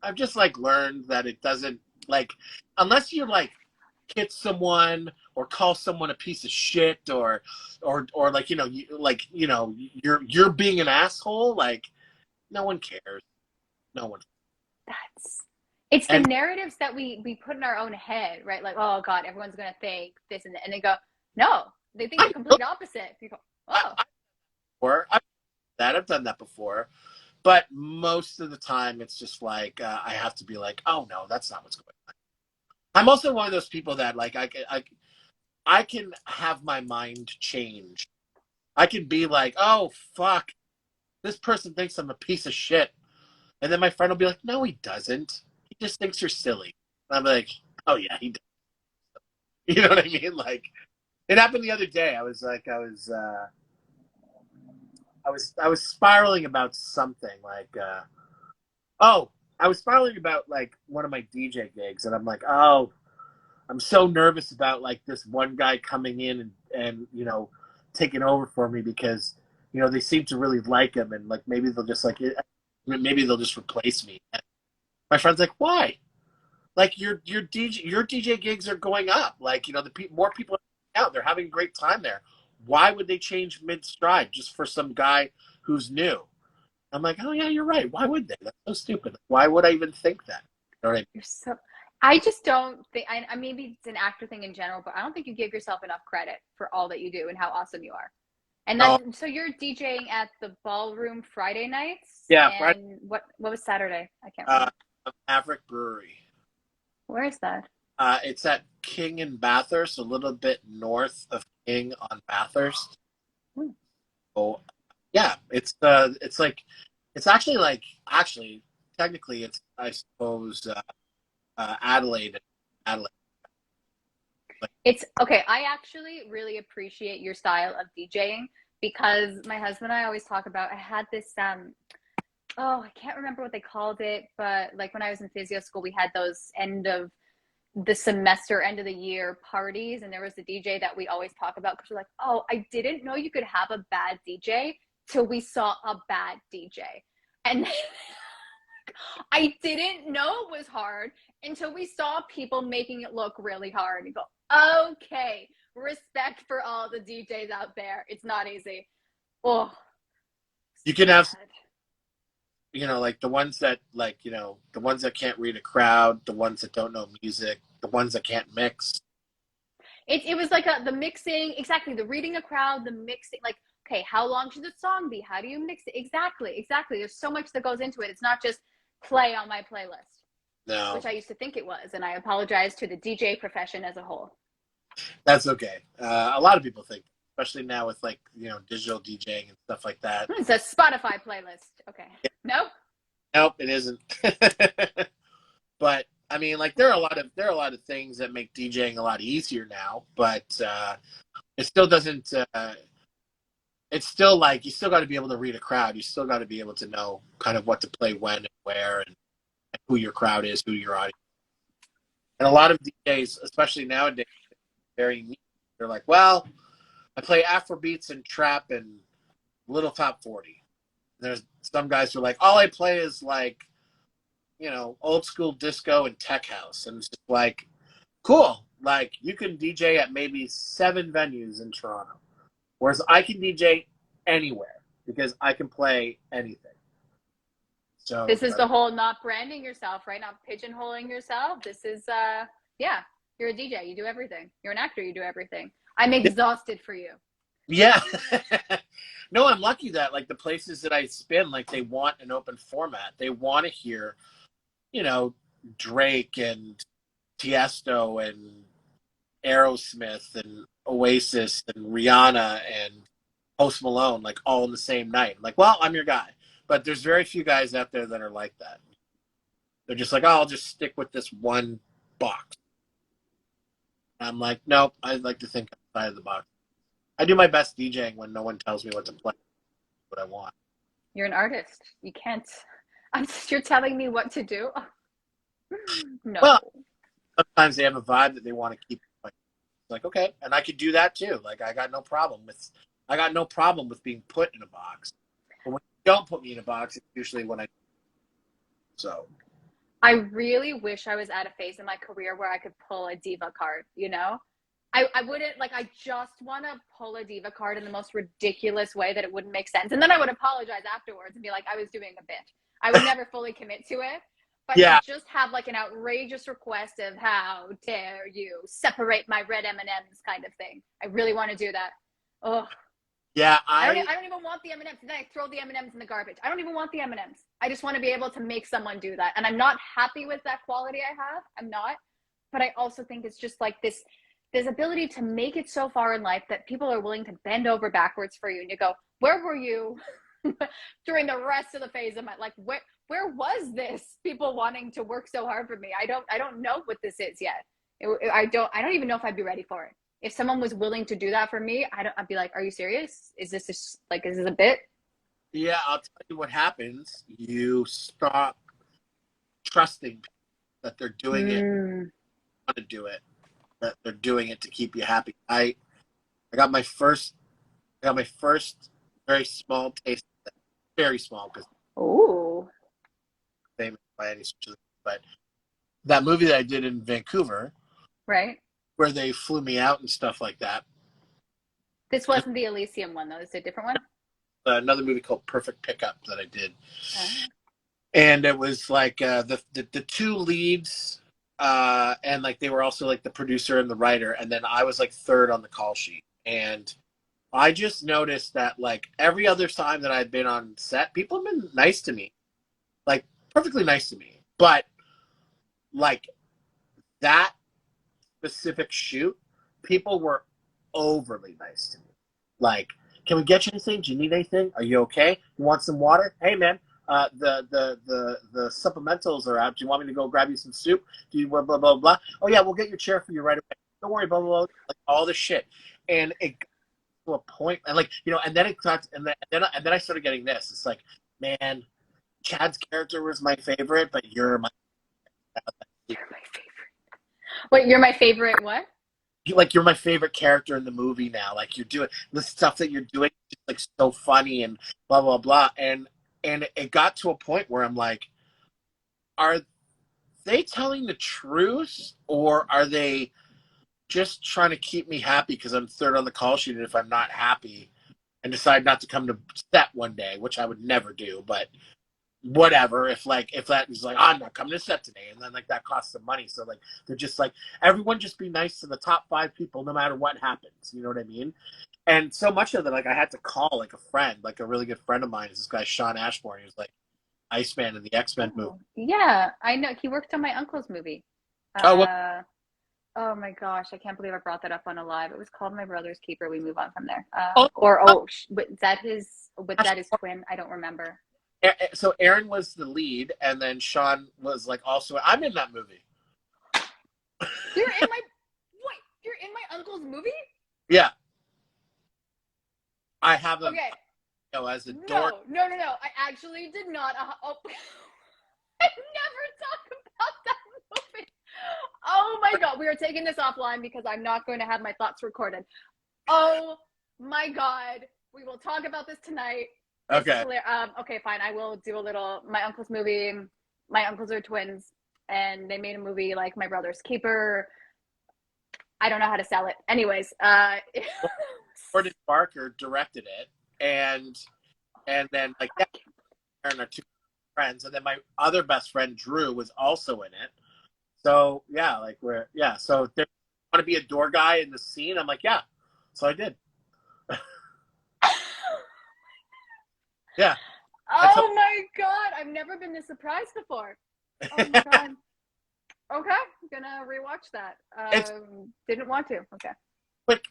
I've just like learned that it doesn't like, unless you like hit someone or call someone a piece of shit or like, you're being an asshole. Like, no one cares. No one. that's it's the And narratives that we put in our own head, right? Like, oh God, everyone's gonna think this and that. And they go, no, they think the I'm, complete opposite. You go, oh, I've done that before. But most of the time, it's just like I have to be like, oh no, that's not what's going on. I'm also one of those people that like I can have my mind change. I can be like, oh fuck, this person thinks I'm a piece of shit, and then my friend will be like, no, he doesn't. He just thinks you're silly. And I'm like, oh yeah, he does. You know what I mean? Like it happened the other day. I was spiraling about something like oh, I was spiraling about like one of my DJ gigs, and I'm like, oh, I'm so nervous about like this one guy coming in and taking over for me because they seem to really like him, and like maybe they'll just replace me. And my friend's like, why? Like your DJ gigs are going up. Like more people are out. They're having a great time there. Why would they change mid stride just for some guy who's new? I'm like, oh yeah, you're right. Why would they? That's so stupid. Why would I even think that? You know what I mean? you're so. I just don't think. Maybe it's an actor thing in general, but I don't think you give yourself enough credit for all that you do and how awesome you are. And Oh then, so you're DJing at the ballroom Friday nights, yeah, Friday, and what was Saturday? I can't uh, remember. Maverick Brewery. Where is that? It's at King and Bathurst, a little bit north of King on Bathurst. Hmm. So yeah, it's like actually technically it's I suppose Adelaide. Adelaide. Like, It's okay. I actually really appreciate your style of DJing because my husband and I always talk about. I had this oh, I can't remember what they called it, but like when I was in physio school, we had those end of the semester, end of the year parties, and there was a DJ that we always talk about because we're like, oh, I didn't know you could have a bad DJ till we saw a bad DJ, and I didn't know it was hard until we saw people making it look really hard. You go, okay, respect for all the DJs out there. It's not easy. Oh, You so can have, bad. like the ones that the ones that can't read a crowd, the ones that don't know music, the ones that can't mix. It was like the mixing, exactly, the reading a crowd, the mixing, like, okay, how long should the song be? How do you mix it? Exactly, exactly. There's so much that goes into it. It's not just play on my playlist, No, which I used to think it was, and I apologize to the DJ profession as a whole. that's okay. A lot of people think, especially now with like digital DJing and stuff like that. It's a Spotify playlist. Okay. Nope. Nope, it isn't. But I mean, like there are a lot of things that make DJing a lot easier now, but it still doesn't. It's still like you still got to be able to read a crowd. You still got to be able to know kind of what to play when and where and who your crowd is, who your audience. And a lot of DJs, especially nowadays, very neat. They're like, well, I play Afro beats and trap and little top 40. There's some guys who are like, all I play is like, old school disco and tech house. And it's just like, cool. Like you can DJ at maybe 7 venues in Toronto. Whereas I can DJ anywhere because I can play anything. So This is the whole not branding yourself, right? Not pigeonholing yourself. This is, yeah, you're a DJ. You do everything. You're an actor. You do everything. I'm exhausted for you. yeah. No, I'm lucky that like the places that I spin, like they want an open format. They want to hear, Drake and Tiesto and Aerosmith and Oasis and Rihanna and Post Malone, like all in the same night. I'm like, well, I'm your guy. But there's very few guys out there that are like that. They're just like, oh, I'll just stick with this one box. And I'm like, nope, I'd like to think outside of the box. I do my best DJing when no one tells me what to play, what I want. You're an artist. You can't. You're telling me what to do? No. Well, sometimes they have a vibe that they want to keep. Like, okay, and I could do that too. Like, I got no problem with being put in a box. But when you don't put me in a box, it's usually when I. So. I really wish I was at a phase in my career where I could pull a diva card, I wouldn't, like, I just want to pull a diva card in the most ridiculous way that it wouldn't make sense. And then I would apologize afterwards and be like, I was doing a bit. I would never fully commit to it. But Yeah. to just have like an outrageous request of how dare you separate my red M&Ms kind of thing. I really want to do that. Oh, Yeah, I don't even want the M&Ms. Then I throw the M&Ms in the garbage. I don't even want the M&Ms. I just want to be able to make someone do that. And I'm not happy with that quality I have. I'm not. But I also think it's just like this ability to make it so far in life that people are willing to bend over backwards for you. And you go, where were you during the rest of the phase of my life? Where was this? People wanting to work so hard for me. I don't know what this is yet. I don't even know if I'd be ready for it. If someone was willing to do that for me, I'd be like, are you serious? Is this a bit? Yeah, I'll tell you what happens. You stop trusting that they're doing it, want to do it, that they're doing it to keep you happy. I got my first very small taste of that. Very small because Oh, famous by any stretch of the, but that movie that I did in Vancouver, right. where they flew me out and stuff like that. This wasn't the Elysium one though. It's a different one. Another movie called Perfect Pickup that I did, and it was like the two leads, and like they were also like the producer and the writer, and then I was like third on the call sheet, and I just noticed that like every other time that I've been on set, people have been nice to me, like perfectly nice to me, but like that specific shoot, people were overly nice to me. Like, can we get you anything? Do you need anything? Are you okay? You want some water? Hey, man, the supplementals are out. Do you want me to go grab you some soup? Do you blah blah blah blah? Oh yeah, we'll get your chair for you right away. Don't worry, blah blah blah. Like all this shit, and it got to a point, and like and then it got, and then I started getting this. It's like, man, Chad's character was my favorite, but you're my favorite. Wait, you're my favorite what? You're my favorite character in the movie now. Like you're doing the stuff that you're doing, is like so funny and blah blah blah. And it got to a point where I'm like, are they telling the truth or are they just trying to keep me happy because I'm third on the call sheet, and if I'm not happy and decide not to come to set one day, which I would never do, but whatever. If that is like, I'm not coming to set today, and then like that costs some money, so like they're just like, everyone just be nice to the top 5 people no matter what happens. You know what I mean? And so much of that, like I had to call like a friend, like a really good friend of mine is this guy Sean Ashmore. He was like Iceman in the X-Men movie. Oh, yeah, I know. He worked on my uncle's movie. Oh, what? Uh, oh my gosh, I can't believe I brought that up on a live. It was called My Brother's Keeper. We move on from there. Oh, Was that his twin? I don't remember. so Aaron was the lead, and then Sean was like also. I'm in that movie. You're in my what? You're in my uncle's movie? Yeah, I have him. Okay. You know, as a dork. No. I actually did not. I never talk about that movie. Oh my God. We are taking this offline because I'm not going to have my thoughts recorded. Oh my God. We will talk about this tonight. Okay. Okay, fine. I will do a little. My uncle's movie. My uncles are twins, and they made a movie like My Brother's Keeper. I don't know how to sell it. Anyways, Gordon Barker directed it, and then like that, Aaron are two friends, and then my other best friend Drew was also in it. So yeah, like so they want to be a door guy in the scene. I'm like, yeah. So I did. Yeah. oh my God, I've never been this surprised before. Oh my God. Okay, I'm gonna rewatch that. It's Didn't want to. Okay. quick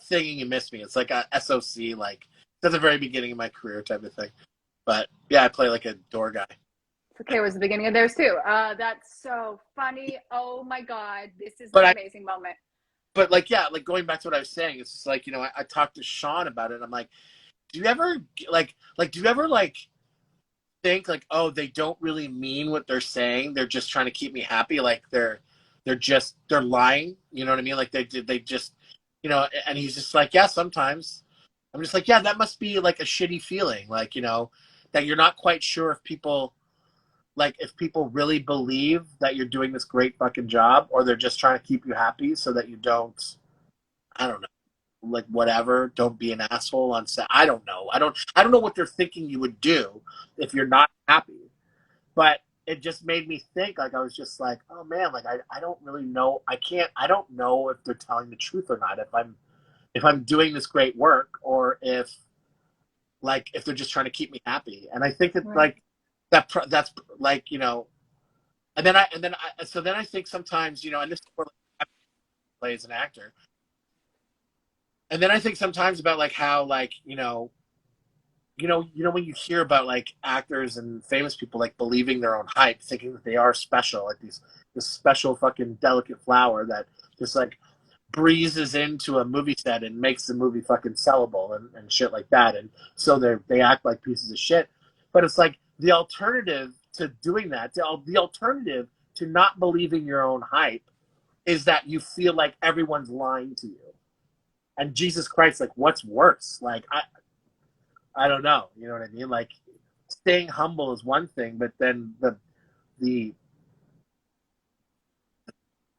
thing you missed me. It's like a SOC, like it's at the very beginning of my career type of thing. But yeah, I play like a door guy. It's okay. It was the beginning of theirs too. That's so funny. Oh my God, this is But an I amazing moment. but like yeah, like going back to what I was saying, it's just like, I talked to Sean about it, and I'm like, do you ever do you ever like think like, oh, they don't really mean what they're saying, they're just trying to keep me happy, like they're lying, you know what I mean, like they just, and he's just like, yeah, sometimes. I'm just like, yeah, that must be like a shitty feeling, like, that you're not quite sure if people really believe that you're doing this great fucking job, or they're just trying to keep you happy so that you don't, I don't know, like whatever, don't be an asshole on set. I don't know. I don't know what they're thinking you would do if you're not happy. But it just made me think, like I was just like, oh man, like I don't really know. I don't know if they're telling the truth or not, if I'm doing this great work, or if they're just trying to keep me happy. And I think that Right. like that's like, and then I think sometimes, and this is where I play as an actor. And then I think sometimes about like how like, when you hear about like actors and famous people like believing their own hype, thinking that they are special, like this special fucking delicate flower that just like breezes into a movie set and makes the movie fucking sellable, and shit like that. And so they act like pieces of shit. But it's like the alternative to doing that, the alternative to not believing your own hype, is that you feel like everyone's lying to you. And Jesus Christ, like what's worse? Like I don't know. You know what I mean? Like staying humble is one thing, but then the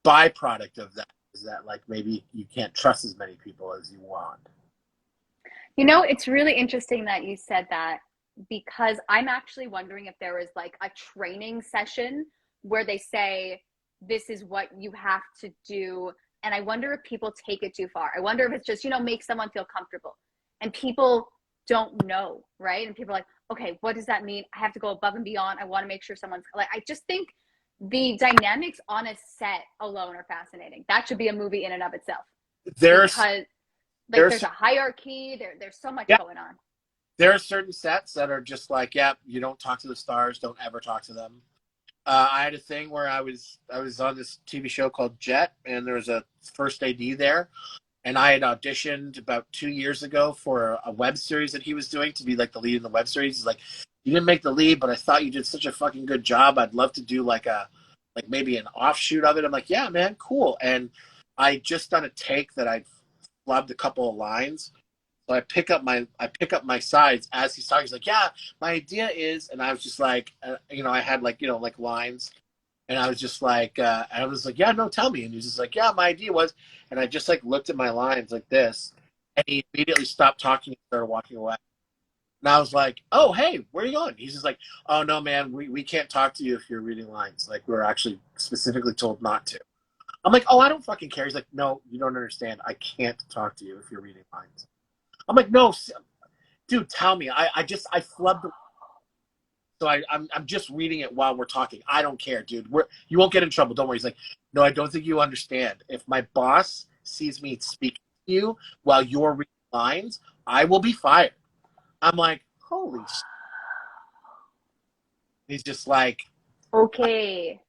byproduct of that is that like maybe you can't trust as many people as you want. It's really interesting that you said that because I'm actually wondering if there is like a training session where they say, this is what you have to do. And I wonder if people take it too far. I wonder if it's just, make someone feel comfortable. And people don't know, right? And people are like, okay, what does that mean? I have to go above and beyond. I want to make sure someone's like, I just think the dynamics on a set alone are fascinating. That should be a movie in and of itself There's because like there's there's a hierarchy, there's so much yeah, going on. there are certain sets that are just like, yeah, you don't talk to the stars, don't ever talk to them. I had a thing where I was on this TV show called Jet, and there was a first AD there, and I had auditioned about 2 years ago for a web series that he was doing to be like the lead in the web series. He's like, you didn't make the lead, but I thought you did such a fucking good job. I'd love to do like maybe an offshoot of it. I'm like, yeah, man, cool. And I just done a take that I'd flubbed a couple of lines. So I pick up my sides as he's talking. He's like, yeah, my idea is, and I was just like, I had like, like lines. And I was just like, yeah, no, tell me. And he's just like, yeah, my idea was, and I just like looked at my lines like this, and he immediately stopped talking and started walking away. And I was like, oh, hey, where are you going? He's just like, oh, no, man, we can't talk to you if you're reading lines. Like, we're actually specifically told not to. I'm like, oh, I don't fucking care. He's like, no, you don't understand. I can't talk to you if you're reading lines. I'm like, no, dude, tell me. I flubbed. So I'm just reading it while we're talking. I don't care, dude. You won't get in trouble. Don't worry. He's like, no, I don't think you understand. If my boss sees me speaking to you while you're reading lines, I will be fired. I'm like, holy shit. He's just like, Okay.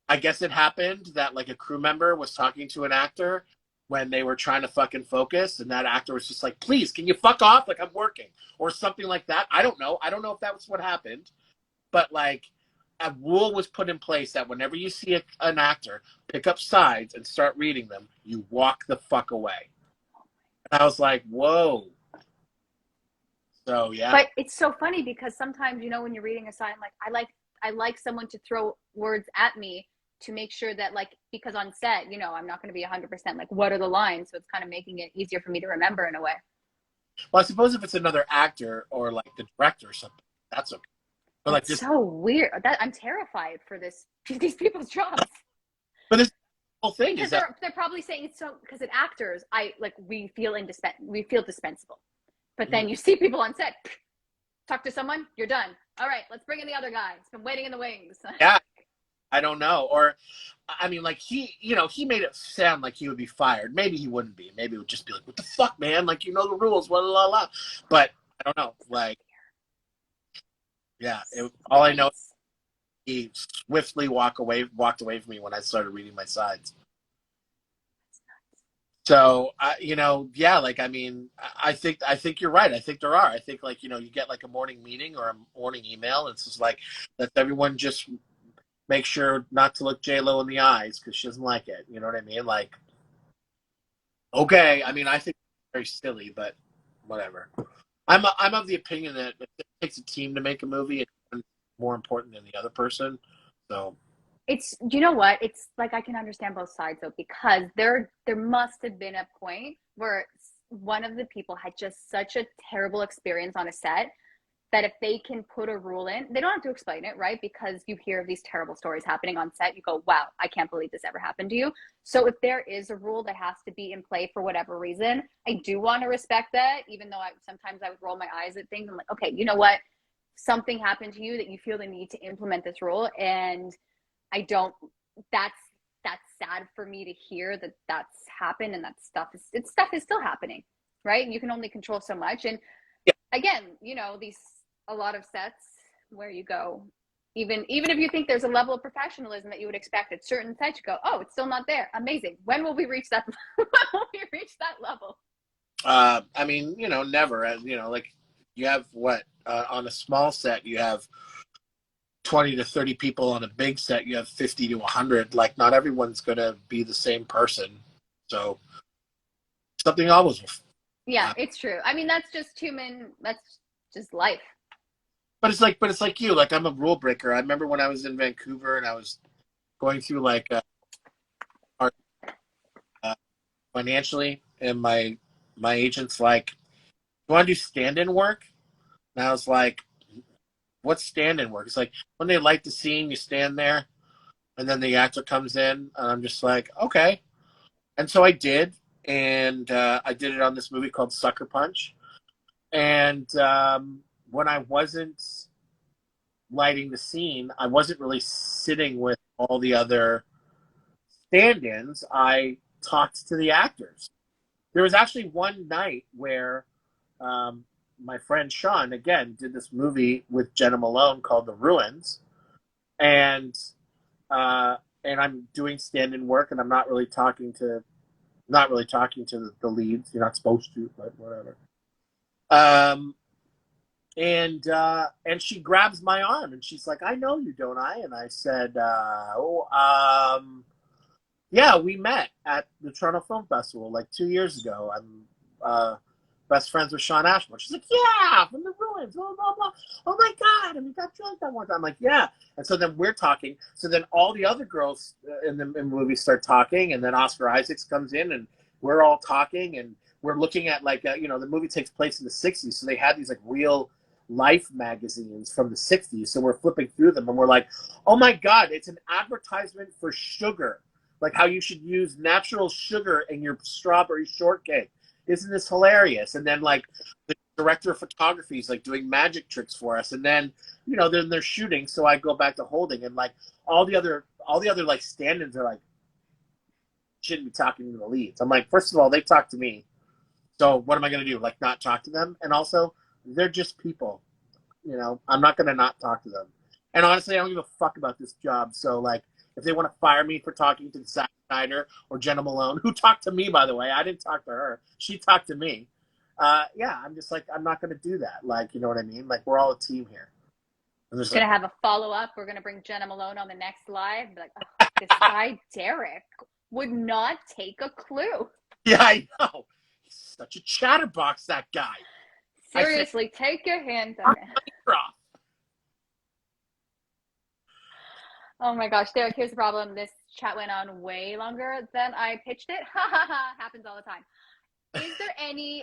I guess it happened that like a crew member was talking to an actor when they were trying to fucking focus, and that actor was just like, please, can you fuck off? Like, I'm working, or something like that. I don't know. I don't know if that was what happened, but like a rule was put in place that whenever you see an actor pick up sides and start reading them, you walk the fuck away. And I was like, whoa. So yeah. But it's so funny because sometimes, when you're reading a sign, like I like someone to throw words at me to make sure that, like, because on set, I'm not going to be 100% like, what are the lines? So it's kind of making it easier for me to remember in a way. Well, I suppose if it's another actor or like the director or something, that's okay. But like That's this, so weird. That I'm terrified for these people's jobs. but this whole thing Because is that they're probably saying it's so, because at actors, we feel dispensable. But then you see people on set, talk to someone, you're done. All right, let's bring in the other guy. It's been waiting in the wings. yeah, I don't know. Or I mean, like he made it sound like he would be fired. Maybe he wouldn't be. Maybe it would just be like, what the fuck, man? Like, you know the rules, blah blah blah. But I don't know. Like, yeah, all I know is he swiftly walked away from me when I started reading my sides. So, yeah, like, I mean, I think you're right. I think there are. I think, like, you get like a morning meeting or a morning email, and it's just like, let everyone just make sure not to look J-Lo in the eyes because she doesn't like it. You know what I mean? Like, okay. I mean, I think it's very silly, but whatever. I'm of the opinion that it takes a team to make a movie. It's more important than the other person. So, You know what? It's like I can understand both sides though, because there must have been a point where one of the people had just such a terrible experience on a set that if they can put a rule in, they don't have to explain it, right? Because you hear of these terrible stories happening on set, you go, wow, I can't believe this ever happened to you. So if there is a rule that has to be in play for whatever reason, I do want to respect that, even though sometimes I would roll my eyes at things. I'm like, okay, you know what? Something happened to you that you feel the need to implement this rule, and I don't. That's that's sad for me to hear that that's happened, and that stuff is still happening, right? And you can only control so much. And yeah, again, these a lot of sets where you go, even if you think there's a level of professionalism that you would expect at certain sets, you go, oh, it's still not there. Amazing. When will we reach that? When will we reach that level? I mean, never. Like you have what on a small set you have 20 to 30 people. On a big set you have 50 to 100. Like, not everyone's gonna be the same person, so something always will. Yeah, it's true. I mean, that's just human. That's just life. But it's like you. Like, I'm a rule breaker. I remember when I was in Vancouver and I was going through like our financially, and my agent's like, "You want to do stand-in work?" And I was like, "What's stand-in work?" It's like when they light the scene, you stand there, and then the actor comes in, and I'm just like, "Okay." And so I did, and I did it on this movie called Sucker Punch. And when I wasn't lighting the scene, I wasn't really sitting with all the other stand-ins. I talked to the actors. There was actually one night where um, my friend Sean again did this movie with Jenna Malone called The Ruins, and uh, and I'm doing stand-in work, and I'm not really talking to the leads. You're not supposed to, but whatever. Um, and she grabs my arm and she's like, "I know you, don't I?" And I said, yeah, we met at the Toronto Film Festival like 2 years ago. I'm best friends with Sean Ashmore. She's like, yeah, from the ruins, blah, blah, blah. Oh my God, and we got drunk that one time. I'm like, yeah. And so then we're talking. So then all the other girls in the movie start talking, and then Oscar Isaacs comes in, and we're all talking, and we're looking at like, the movie takes place in the 60s. So they had these like real life magazines from the 60s. So we're flipping through them, and we're like, oh my God, it's an advertisement for sugar. Like how you should use natural sugar in your strawberry shortcake. Isn't this hilarious? And then like the director of photography is like doing magic tricks for us. And then, then they're shooting. So I go back to holding, and like all the other like stand-ins are like, shouldn't be talking to the leads. I'm like, first of all, they talk to me. So what am I going to do? Like not talk to them? And also they're just people, I'm not going to not talk to them. And honestly, I don't give a fuck about this job. So like, if they want to fire me for talking to Zack Snyder or Jenna Malone, who talked to me, by the way, I didn't talk to her. She talked to me. I'm just like, I'm not going to do that. Like, you know what I mean? Like, we're all a team here. We're going to have a follow-up. We're going to bring Jenna Malone on the next live. Be like, oh, this guy, Derek, would not take a clue. Yeah, I know. He's such a chatterbox, that guy. Seriously, take your hands on it. Oh my gosh, Derek, here's the problem. This chat went on way longer than I pitched it. Ha ha ha, happens all the time. Is there any,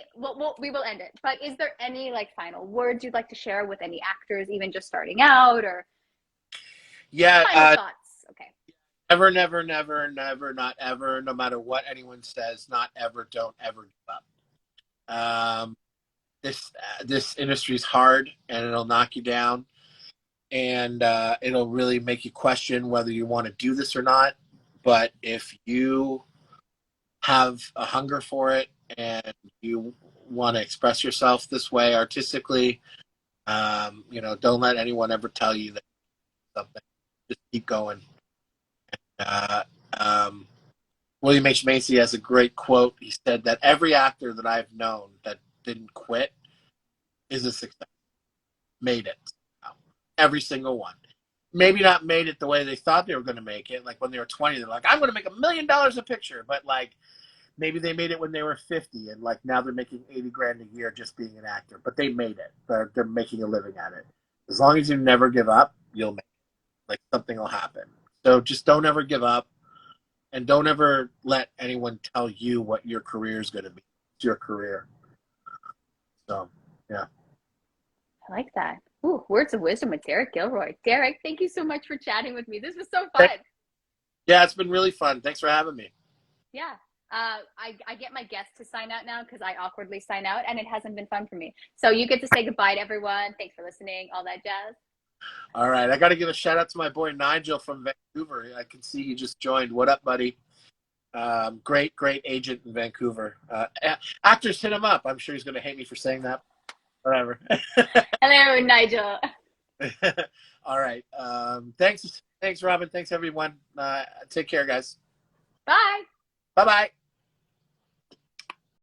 we will end it, but is there any like final words you'd like to share with any actors, even just starting out, or final thoughts? Okay. Never, never, never, never, not ever, no matter what anyone says, not ever, don't ever give up. This industry is hard, and it'll knock you down. And it'll really make you question whether you want to do this or not. But if you have a hunger for it and you want to express yourself this way artistically, don't let anyone ever tell you that something. Just keep going. William H. Macy has a great quote. He said that every actor that I've known that didn't quit is a success. Made it. Every single one. Maybe not made it the way they thought they were going to make it. Like when they were 20, they're like, I'm going to make $1 million a picture. But like, maybe they made it when they were 50, and like now they're making 80 grand a year just being an actor. But they made it. They're making a living at it. As long as you never give up, you'll make it. Like something will happen. So just don't ever give up, and don't ever let anyone tell you what your career is going to be. It's your career. So, yeah. I like that. Ooh, words of wisdom with Derek Gilroy. Derek, thank you so much for chatting with me. This was so fun. Yeah, it's been really fun. Thanks for having me. Yeah. I get my guests to sign out now because I awkwardly sign out, and it hasn't been fun for me. So you get to say goodbye to everyone. Thanks for listening, all that jazz. All right. I got to give a shout out to my boy Nigel from Vancouver. I can see you just joined. What up, buddy? Great agent in Vancouver. Actors, hit him up. I'm sure he's going to hate me for saying that. Whatever. Hello, Nigel. All right. Thanks, Robyn. Thanks, everyone. Take care, guys. Bye. Bye-bye.